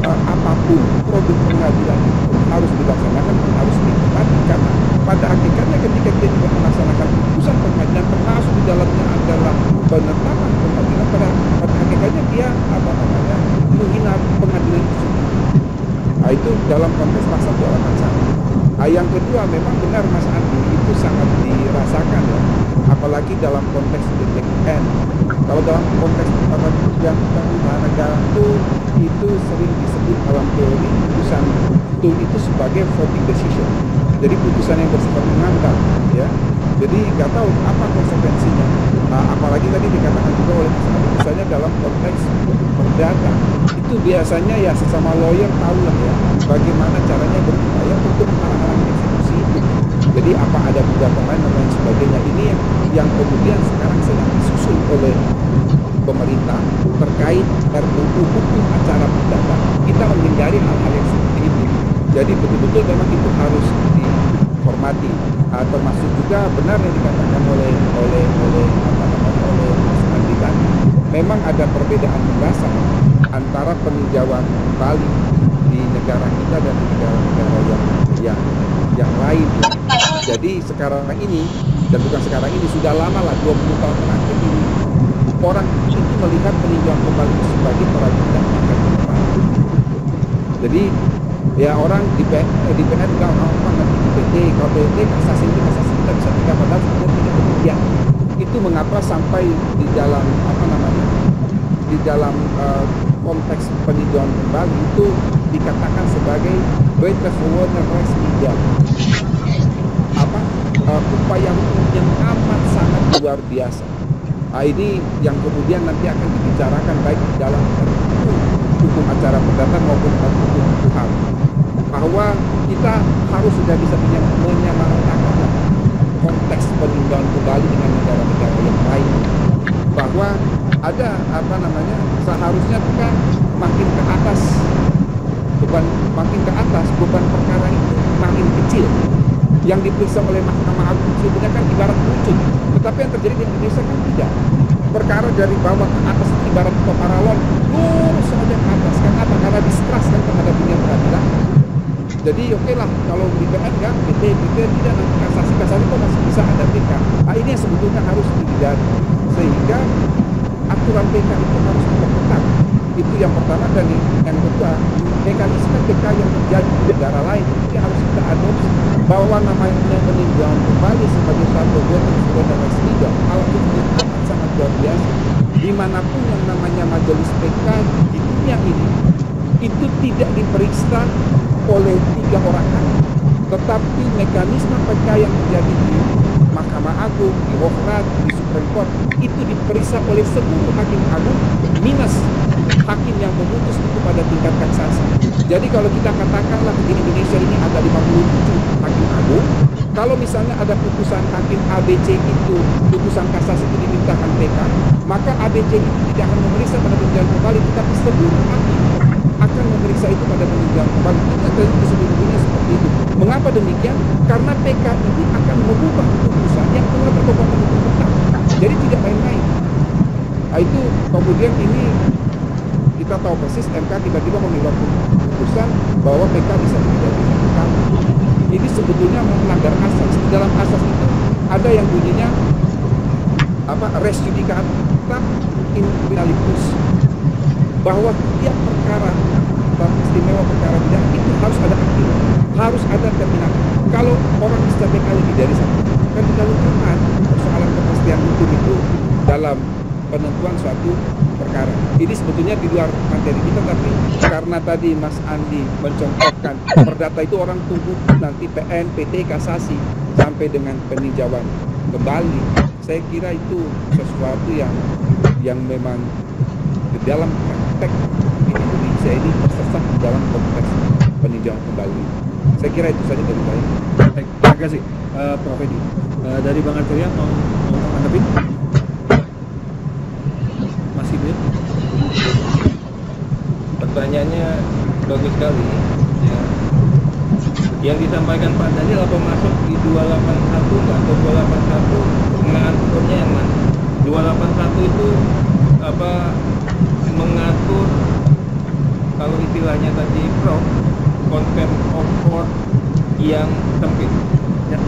apapun produk pengadilan itu harus dilaksanakan dan harus dihormati, karena pada hakikatnya ketika dia juga melaksanakan putusan pengadilan termasuk di dalamnya adalah penetapan pengadilan, pada hakikatnya dia menghina pengadilan itu sendiri. Nah, itu dalam konteks pasal 281. Yang kedua memang benar Mas Andi, itu sangat dirasakan ya, apalagi dalam konteks DPN. Kalau dalam konteks peradilan tata negara itu sering disebut dalam teori putusan itu sebagai voting decision. Jadi putusan yang bersifat mengantar, ya. Jadi nggak tahu apa konsekuensinya. Apalagi tadi dikatakan juga oleh Mas Adi, misalnya dalam konteks perdata itu biasanya ya sesama lawyer tahu lah ya bagaimana caranya berupaya untuk menghalang-halangi eksekusi itu. Jadi apa ada gugatan lain dan lain sebagainya, ini yang kemudian sekarang sedang disusun oleh pemerintah terkait RUU hukum acara perdata. Kita menghindari hal-hal yang seperti itu. Jadi betul-betul memang itu harus dihormati. Termasuk juga benar yang dikatakan oleh Mas Andi tadi. Memang ada perbedaan mendasar antara peninjauan kembali di negara kita dan di negara-negara yang lain. Jadi sekarang ini, dan bukan sekarang ini, sudah lama lah 20 tahun terakhir ini, orang itu melihat peninjauan kembali sebagai peradilan tingkat depan. Jadi ya orang di PN juga orang nanti di PT, kalau PT kasasi kita bisa tinggal, padahal sebenarnya tidak demikian. Itu mengapa sampai di dalam di dalam konteks peninjauan kembali itu dikatakan sebagai great forward media, upaya hukum yang amat sangat luar biasa. Ini yang kemudian nanti akan dibicarakan baik di dalam hukum acara perdata maupun hukum KUHP, bahwa kita harus sudah bisa menyamaratakan konteks peninjauan kembali dengan negara-negara yang lain, bahwa ada seharusnya kita makin ke atas beban perkara itu makin kecil. Yang diperiksa oleh Mahkamah Agung sebenarnya kan ibarat lucu, tetapi yang terjadi di Indonesia kan tidak. Perkara dari bawah ke atas itu ibarat paralon lurus saja ke atas. Kenapa? Karena distrust kan terhadap dunia peradilan. Jadi oke lah kalau di PN kan PT tidak, nanti kasasi kok masih bisa ada PK. Ini yang sebetulnya harus dihindari, sehingga aturan PK itu harus diperketat. Itu yang pertama, dan yang kedua, mekanisme PK yang terjadi di negara lain itu harus kita adopsi, bahwa namanya peninjauan kembali sebagai suatu voting legal alat hukum amat sangat luar biasa. Dimanapun yang namanya majelis PK di dunia ini itu tidak diperiksa oleh 3 orang hakim, tetapi mekanisme PK yang terjadi di Mahkamah Agung, di Hokrat, di Supreme Court itu diperiksa oleh seluruh hakim agung minus hakim yang memutus itu pada tingkat kasasi. Jadi kalau kita katakanlah di Indonesia ini ada 57 hakim agung, kalau misalnya ada putusan hakim ABC itu, putusan kasasi itu dimintakan PK, maka ABC itu tidak akan memeriksa pada peninjauan kembali, tetapi seluruh hakim akan memeriksa itu pada peninjauan kembali. Itu yang sebetulnya seperti itu. Mengapa demikian? Karena PK ini akan merubah putusan yang telah berkekuatan hukum tetap. Jadi tidak main-main. Itu kemudian ini kita tahu persis MK tiba-tiba mengeluarkan putusan bahwa PK bisa dipidana 1 tahun. Ini sebetulnya melanggar asas. Di dalam asas itu ada yang bunyinya res judicata in finalitas, bahwa setiap perkara istimewa perkara pidana itu harus ada akhir, harus ada terminator. Kalau orang bisa PK lebih dari 1, kan tidak kapan persoalan kepastian hukum itu dalam penentuan suatu perkara. Ini sebetulnya di luar materi kita, tapi karena tadi Mas Andi mencontohkan perdata itu orang tunggu nanti PN, PT, kasasi sampai dengan peninjauan kembali. Saya kira itu sesuatu yang memang di dalam praktek di Indonesia ini tersesat di dalam konteks peninjauan kembali. Saya kira itu saja dari saya. Baik, terima kasih Prof. Edi. Dari Bang Arteria mau menanggapi? Masih belum? Pertanyaannya bagus sekali ya. Yang disampaikan Pak Daniel apa masuk di 281 atau 281 mengaturnya yang mana? 281 itu mengatur, kalau istilahnya tadi Prof, contempt of court yang sempit ya.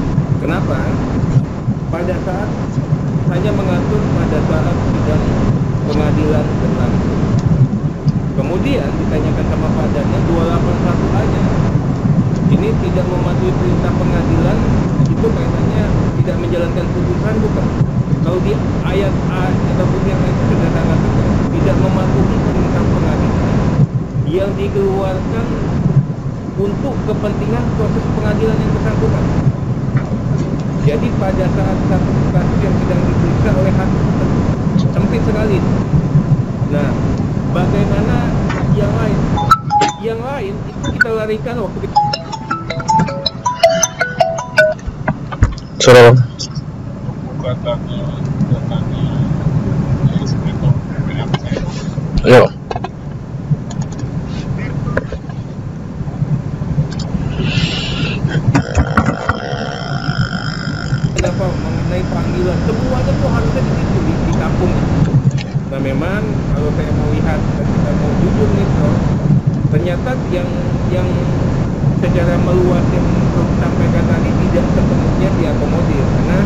Kenapa? Pada saat hanya mengatur pada saat sidang pengadilan berlangsung. Kemudian ditanyakan sama Pak Daniel 281 aja ini tidak mematuhi perintah pengadilan, itu kaitannya tidak menjalankan putusan, bukan? Kalau di ayat A ataupun yang lain itu tidak mematuhi perintah pengadilan yang dikeluarkan untuk kepentingan proses pengadilan yang bersangkutan. Jadi pada saat satu kasus yang sedang diperiksa oleh hakim sempit sekali. Nah, bagaimana yang lain? Yang lain itu kita larikan waktu kita Sudah, Bang. Ayo. kenapa mengenai panggilan semuanya tuh harusnya di situ di kampungnya. Nah memang kalau saya mau lihat dan kita mau jujur nih bro, ternyata yang secara meluas yang Prof sampaikan tadi tidak sepenuhnya diakomodir, karena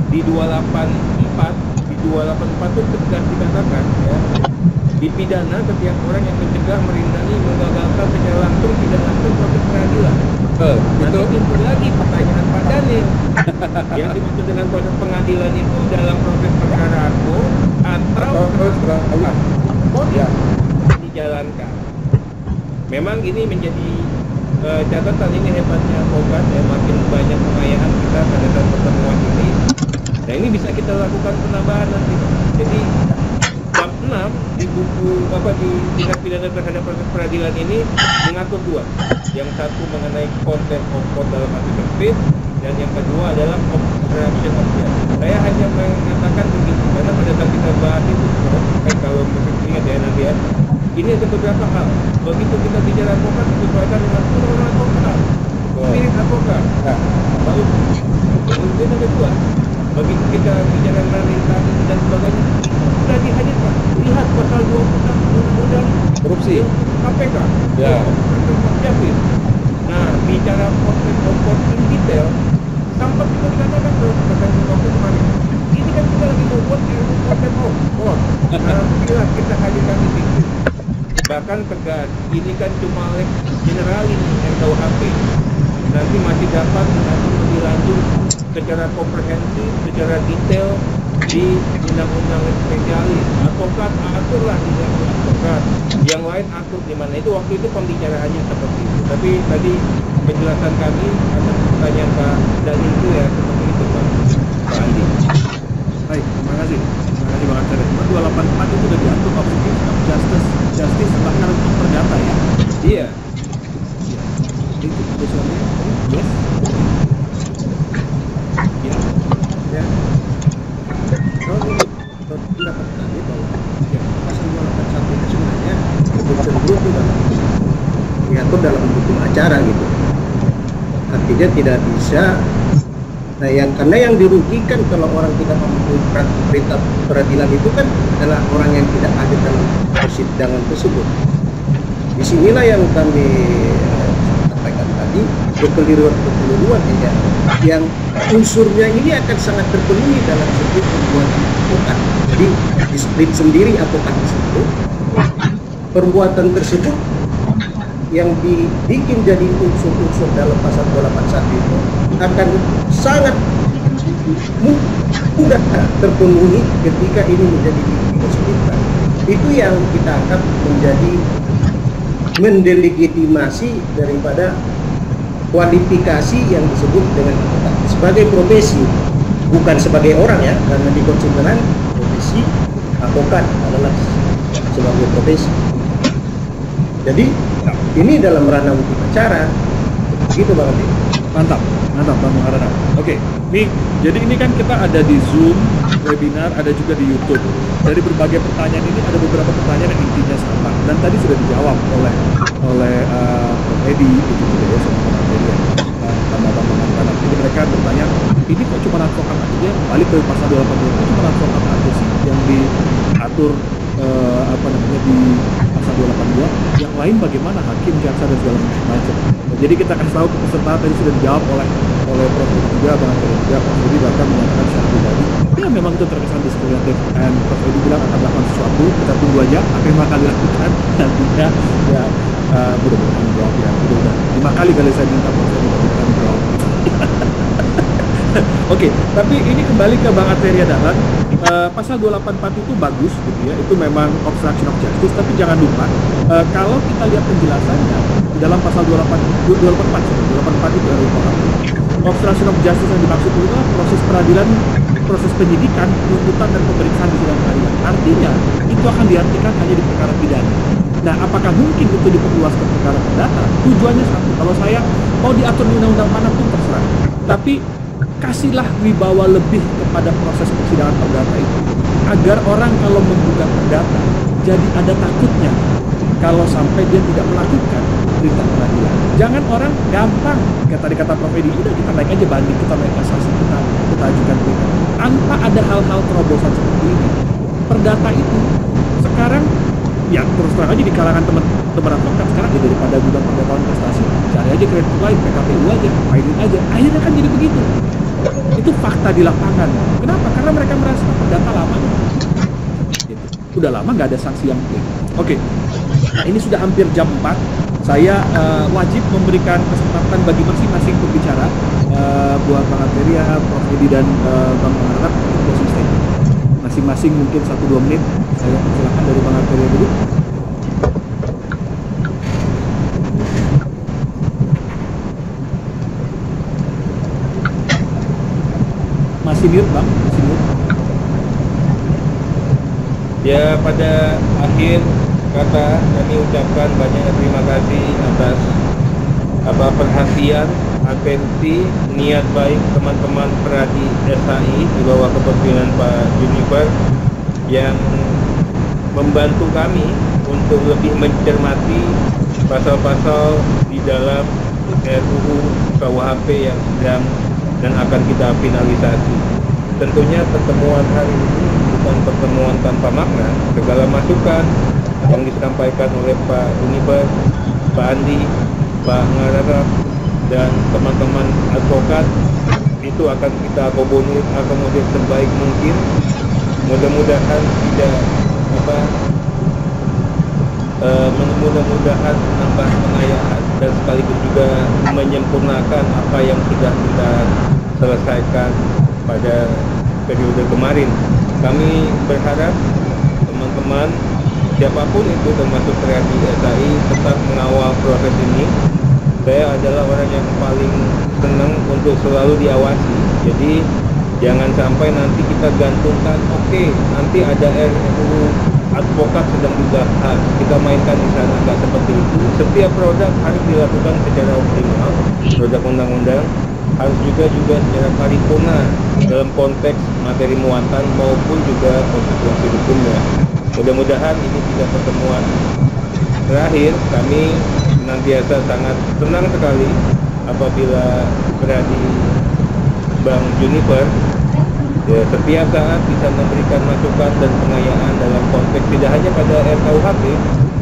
di 284 itu tegas dikatakan ya, dipidana setiap orang yang mencegah, merintangi, menggagalkan secara langsung tidak langsung proses pengadilan. Nanti timbul lagi pertanyaan Pak Daniel. Yang dimaksud dengan proses pengadilan itu dalam proses perkara aku atau proses ya dijalankan. Memang ini menjadi catatan, ini hebatnya advokat ya, makin banyak pengayaan kita pada saat pertemuan ini. Nah ini bisa kita lakukan penambahan nanti. Jadi bab 6 di buku di tindak pidana terhadap proses peradilan ini mengatur dua. Yang satu mengenai content of court dalam arti sempit, dan yang kedua adalah obstruction of justice. Saya hanya mengatakan begini, karena pada saat kita bahas itu, kalau ingat ya nanti ya, ini ada beberapa hal. Begitu kita bicara advokat, disesuaikan dengan undang-undang advokat, spirit advokat. Lalu kemudian yang kedua, begitu kita bicara rehabilitasi dan sebagainya, sudah dihadirkan. Lihat pasal 21 undang-undang korupsi KPK. ya. Nah, bicara proses in detail, sampai kita dikatakan bahkan waktu kemarin, ini kan kita lagi membuat proses nah, bila kita hadirkan di situ, bahkan tegas, ini kan cuma general ini RKUHP, nanti masih dapat mengatur lebih lanjut secara komprehensif, secara detail di undang-undang spesialis. Advokat aturlah di undang-undang advokat, yang lain atur di mana. Itu waktu itu pembicaraannya seperti itu. Tapi tadi penjelasan kami atas pertanyaan Pak Dani itu ya seperti itu Pak Andi. Baik, terima kasih Bang Arcade. 284 itu sudah diatur obstruction of justice bahkan untuk perdata ya. Iya. Itu usulannya, yes. Ya. Kalau ini pendapat kami bahwa ya, pasal 281 itu sebenarnya cenderung diatur dalam hukum acara gitu. Artinya tidak bisa. Nah, karena yang dirugikan kalau orang tidak memenuhi perintah peradilan itu kan adalah orang yang tidak hadir dalam persidangan tersebut. Disinilah yang kami sampaikan tadi, kekeliruan ya, yang unsurnya ini akan sangat terpenuhi dalam setiap perbuatan advokat. Jadi di split sendiri advokat tersebut, perbuatan tersebut yang dibikin jadi unsur-unsur dalam pasal 281 itu akan sangat mudah terpenuhi ketika ini menjadi dipositifkan. Itu yang kita anggap menjadi mendelegitimasi daripada kualifikasi yang disebut dengan advokat sebagai profesi, bukan sebagai orang ya, karena di konstitusi profesi advokat adalah sebagai profesi. Jadi ini dalam ranah hukum acara, begitu Bang Andi. Mantap Bang Maharana. Oke, jadi ini kan kita ada di Zoom, webinar, ada juga di YouTube. Dari berbagai pertanyaan ini ada beberapa pertanyaan yang intinya sama, dan tadi sudah dijawab oleh Prof Edi, itu juga ya sama Bang Edi sama Bang Maharana. Jadi mereka bertanya, ini kok cuma advokat aja? Balik ke pasal 82, kok cuma advokat aja sih yang diatur di pasal 282, yang lain bagaimana hakim, jaksa dan segala macam. Jadi kita kasih tahu ke peserta, tadi sudah dijawab oleh Prof Edi juga, Bang Edi juga, Prof Edi bahkan menyatakan secara pribadi ya memang itu terkesan diskriminatif, dan Prof Edi bilang akan melakukan sesuatu, kita tunggu aja apa yang bakal dilakukan nantinya ya. Mudah-mudahan jawab ya, udah 5 kali saya minta Prof Edi mudah-mudahan jawab. Oke, tapi ini kembali ke Bang Arteria Dahlan. Pasal 284 itu bagus gitu ya, itu memang obstruction of justice, tapi jangan lupa kalau kita lihat penjelasannya di dalam pasal 284 itu RUU KUHP. Obstruction of justice yang dimaksud itu adalah proses peradilan, proses penyidikan, tuntutan dan pemeriksaan di sidang peradilan. Artinya itu akan diartikan hanya di perkara pidana. Nah, apakah mungkin itu diperluas ke perkara perdata? Tujuannya satu. Kalau saya mau diatur di undang-undang mana pun terserah. Tapi kasihlah wibawa lebih kepada proses persidangan perdata itu, agar orang kalau membuka perdata jadi ada takutnya kalau sampai dia tidak melakukan perintah peradilan. Jangan orang gampang, kayak tadi kata Prof Edi, udah kita naik aja banding, kita naik kasasi, kita ajukan perintah tanpa ada hal-hal terobosan seperti ini. Perdata itu sekarang ya terus terang aja di kalangan teman-teman advokat sekarang ya, daripada gudang perdataan prestasi, cari aja kreditur lain, PKPU aja, mainin aja, akhirnya kan jadi begitu. Itu fakta di lapangan. Kenapa? Karena mereka merasa perdata lama gitu. Udah lama nggak ada sanksi yang clear. Oke, nah ini sudah hampir jam 4. Saya wajib memberikan kesempatan bagi masing-masing pembicara, buat Bang Arteria, Prof Edi dan Bang Harap untuk closing statement. Masing-masing mungkin 1-2 menit. Saya persilakan dari Bang Arteria dulu. Masih mute Bang, masih mute. Ya, pada akhir kata kami ucapkan banyak terima kasih atas perhatian, atensi, niat baik teman-teman Peradi SAI di bawah kepemimpinan Pak Juniper yang membantu kami untuk lebih mencermati pasal-pasal di dalam RUU KUHP yang sedang dan akan kita finalisasi. Tentunya pertemuan hari ini bukan pertemuan tanpa makna. Segala masukan yang disampaikan oleh Pak Juniper, Pak Andi, Pak Ngararap, dan teman-teman advokat itu akan kita akomodir sebaik mungkin. Mudah-mudahan tidak mudah-mudahan menambah pengayaan dan sekaligus juga menyempurnakan apa yang sudah kita selesaikan pada periode kemarin. Kami berharap teman-teman siapapun itu termasuk Peradi SAI tetap mengawal proses ini. Saya adalah orang yang paling senang untuk selalu diawasi. Jadi jangan sampai nanti kita gantungkan, oke, nanti ada RUU advokat sedang dibahas, kita mainkan di sana. Nggak seperti itu. Setiap produk harus dilakukan secara optimal. Produk undang-undang harus juga secara paripurna dalam konteks materi muatan maupun juga konsekuensi hukumnya. Mudah-mudahan ini tidak pertemuan terakhir. Kami senantiasa sangat senang sekali apabila Peradi Bang Juniper ya, setiap saat bisa memberikan masukan dan pengayaan dalam konteks tidak hanya pada RKUHP.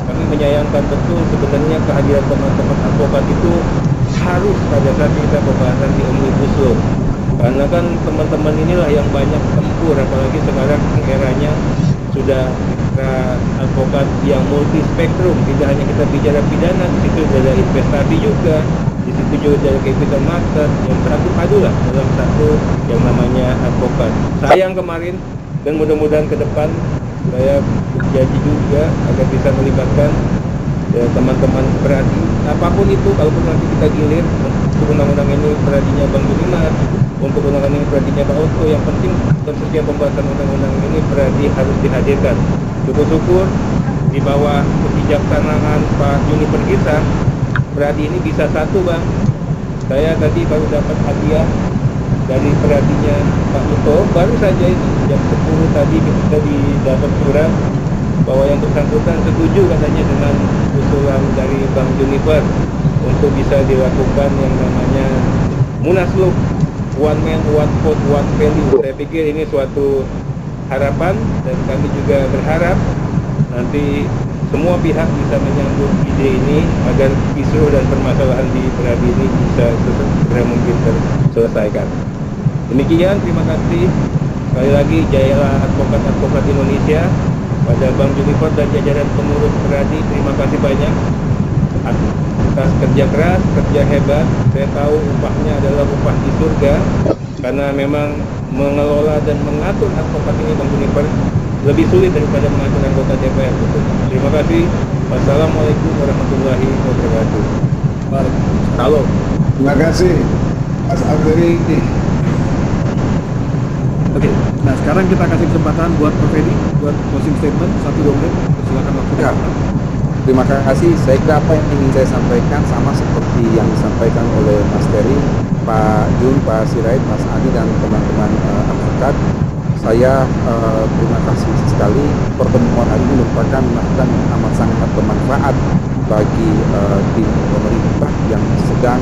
Kami menyayangkan betul sebenarnya kehadiran teman-teman advokat itu harus pada saat kita pembahasan di Omnibus Law, karena kan teman-teman inilah yang banyak tempur, apalagi sekarang eranya sudah advokat yang multi spektrum. Tidak hanya kita bicara pidana, di situ ada investasi juga, di situ juga ada capital market, yang satu padu lah dalam satu yang namanya advokat. Sayang kemarin, dan mudah-mudahan ke depan saya berjanji juga agar bisa melibatkan teman-teman Peradi apapun itu. Kalaupun nanti kita gilir untuk undang-undang ini Peradinya Bang Juniper, untuk undang-undang ini Peradinya Pak Otto, yang penting dalam setiap pembahasan undang-undang ini Peradi harus dihadirkan. Syukur-syukur di bawah kebijaksanaan Pak Juniper kita, Peradi ini bisa satu Bang. Saya tadi baru dapat hadiah dari Peradinya Pak Otto, baru saja ini jam 10 tadi kita didapat surat bahwa yang bersangkutan setuju katanya dengan usulan dari Bang Juniper untuk bisa dilakukan yang namanya Munaslup, one man, one vote, one value. Saya pikir ini suatu harapan, dan kami juga berharap nanti semua pihak bisa menyambut ide ini agar kisruh dan permasalahan di Peradi ini bisa segera mungkin terselesaikan. Demikian, terima kasih. Sekali lagi, jayalah advokat-advokat Indonesia. Pada Bang Juniper dan jajaran pengurus Peradi, terima kasih banyak atas kerja keras, kerja hebat. Saya tahu upahnya adalah upah di surga. karena memang mengelola dan mengatur advokat ini Bang Junifer lebih sulit daripada mengatur anggota DPR. Terima kasih. Wassalamualaikum warahmatullahi wabarakatuh. Halo. Terima kasih Mas Arteri. Oke, nah sekarang kita kasih kesempatan buat Prof. Edi buat closing statement 1-2 menit. Silakan waktunya. Terima kasih. Saya kira apa yang ingin saya sampaikan sama seperti yang disampaikan oleh Mas Terry, Pak Jun, Pak Sirait, Mas Adi, dan teman-teman advokat. Saya terima kasih sekali. Pertemuan hari ini merupakan masukan amat sangat bermanfaat bagi tim pemerintah yang sedang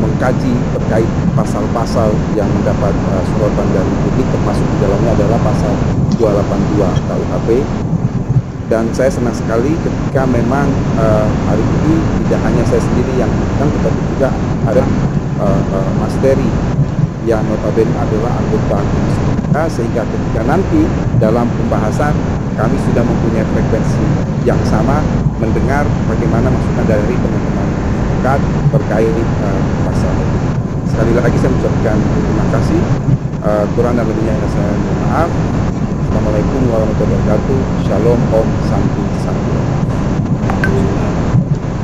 mengkaji terkait pasal-pasal yang mendapat sorotan dari publik, termasuk di dalamnya adalah pasal 282 KUHP. Dan saya senang sekali ketika memang hari ini tidak hanya saya sendiri yang diundang, tetapi juga ada Mas Terry yang notabene adalah anggota komisi kita, sehingga ketika nanti dalam pembahasan kami sudah mempunyai frekuensi yang sama mendengar bagaimana masukan dari teman-teman advokat terkait pasal itu. Sekali lagi saya mengucapkan terima kasih. Kurang dan lebihnya saya mohon maaf. Assalamualaikum warahmatullahi wabarakatuh. Shalom, Om, Santi, Santi.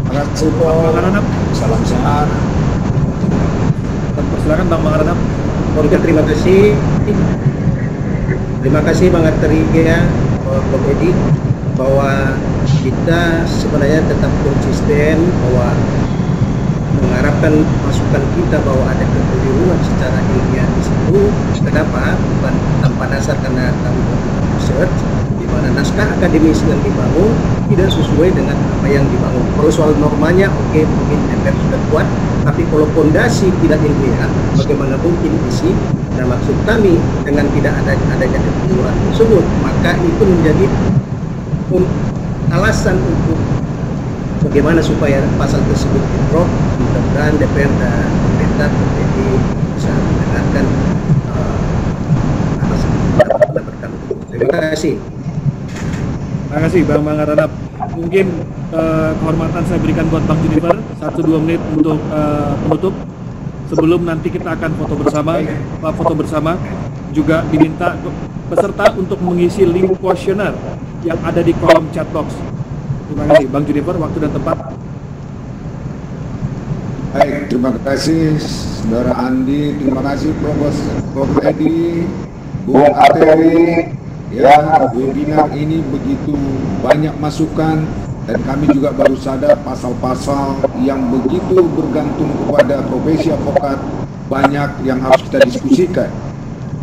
Terima kasih Pak. Salam sehat. Silakan Bang Maranap. Oke, terima kasih. Terima kasih Bang Arteri ya, Prof. Edi, bahwa kita sebenarnya tetap konsisten bahwa mengharapkan masukan kita bahwa ada kekeliruan secara ilmiah di situ. Kenapa? Bukan tanpa dasar, karena kami melakukan research di mana naskah akademis yang dibangun tidak sesuai dengan apa yang dibangun. Kalau soal normanya, oke, mungkin DPR sudah kuat, tapi kalau fondasi tidak ilmiah, bagaimana mungkin isi? Nah, maksud kami dengan tidak adanya kekeliruan tersebut, maka itu menjadi alasan untuk bagaimana supaya pasal tersebut di-drop. Mudah-mudahan DPR dan pemerintah bisa mendengarkan alasan pendapat kami. Terima kasih. Terima kasih Bang Maranap. Mungkin kehormatan saya berikan buat Bang Junifer 1-2 menit untuk penutup. Sebelum nanti kita akan foto bersama, juga diminta peserta untuk mengisi link kuesioner yang ada di kolom chat box. Terima kasih Bang Junifer, waktu dan tempat. Baik, terima kasih Saudara Andi, terima kasih Prof. Edi, Bung Arteri. Ya, webinar ini begitu banyak masukan dan kami juga baru sadar pasal-pasal yang begitu bergantung kepada profesi advokat banyak yang harus kita diskusikan.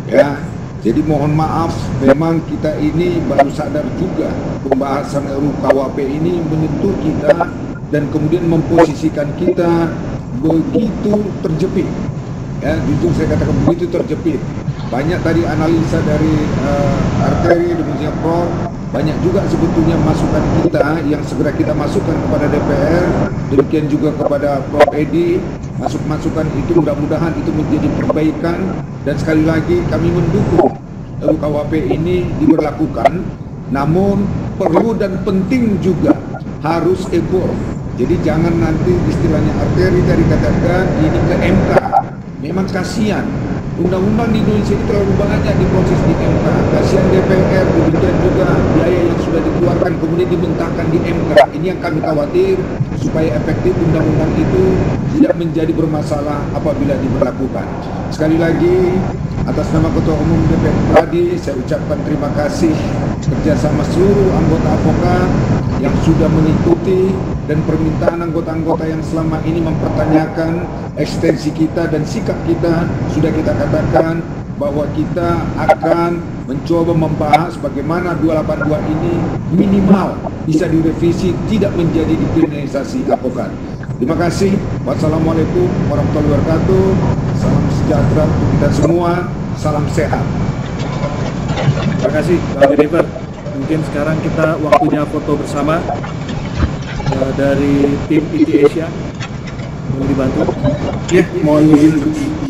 Ya, jadi mohon maaf, memang kita ini baru sadar juga pembahasan RUU KUHP ini menyentuh kita dan kemudian memposisikan kita begitu terjepit. Ya, jujur saya katakan begitu terjepit. Banyak tadi analisa dari Arteri, demikian Prof. Banyak juga sebetulnya masukan kita yang segera kita masukkan kepada DPR, demikian juga kepada Prof. Edi. Masukan itu mudah-mudahan itu menjadi perbaikan, dan sekali lagi kami mendukung RUU KUHP ini diberlakukan, namun perlu dan penting juga harus evolve. Jadi jangan nanti istilahnya Arteri tadi katakan ini ke MK. Memang kasihan, undang-undang di Indonesia ini terlalu banyak diproses di MK. Kasihan DPR, demikian juga biaya yang sudah dikeluarkan kemudian dibentangkan di MK. Ini yang kami khawatir, supaya efektif undang-undang itu tidak menjadi bermasalah apabila diberlakukan. Sekali lagi, atas nama Ketua Umum DPR Pradi, saya ucapkan terima kasih kerjasama seluruh anggota advokat yang sudah mengikuti, dan permintaan anggota-anggota yang selama ini mempertanyakan ekstensi kita dan sikap kita. Sudah kita katakan bahwa kita akan mencoba membahas bagaimana 282 ini minimal bisa direvisi, tidak menjadi dikriminalisasi advokat. Terima kasih. Wassalamualaikum warahmatullahi wabarakatuh. Salam sejahtera untuk kita semua. Salam sehat. Terima kasih Bang Junifer. Mungkin sekarang kita waktunya foto bersama dari tim IT Asia. Mohon dibantu. Ya, mohon izin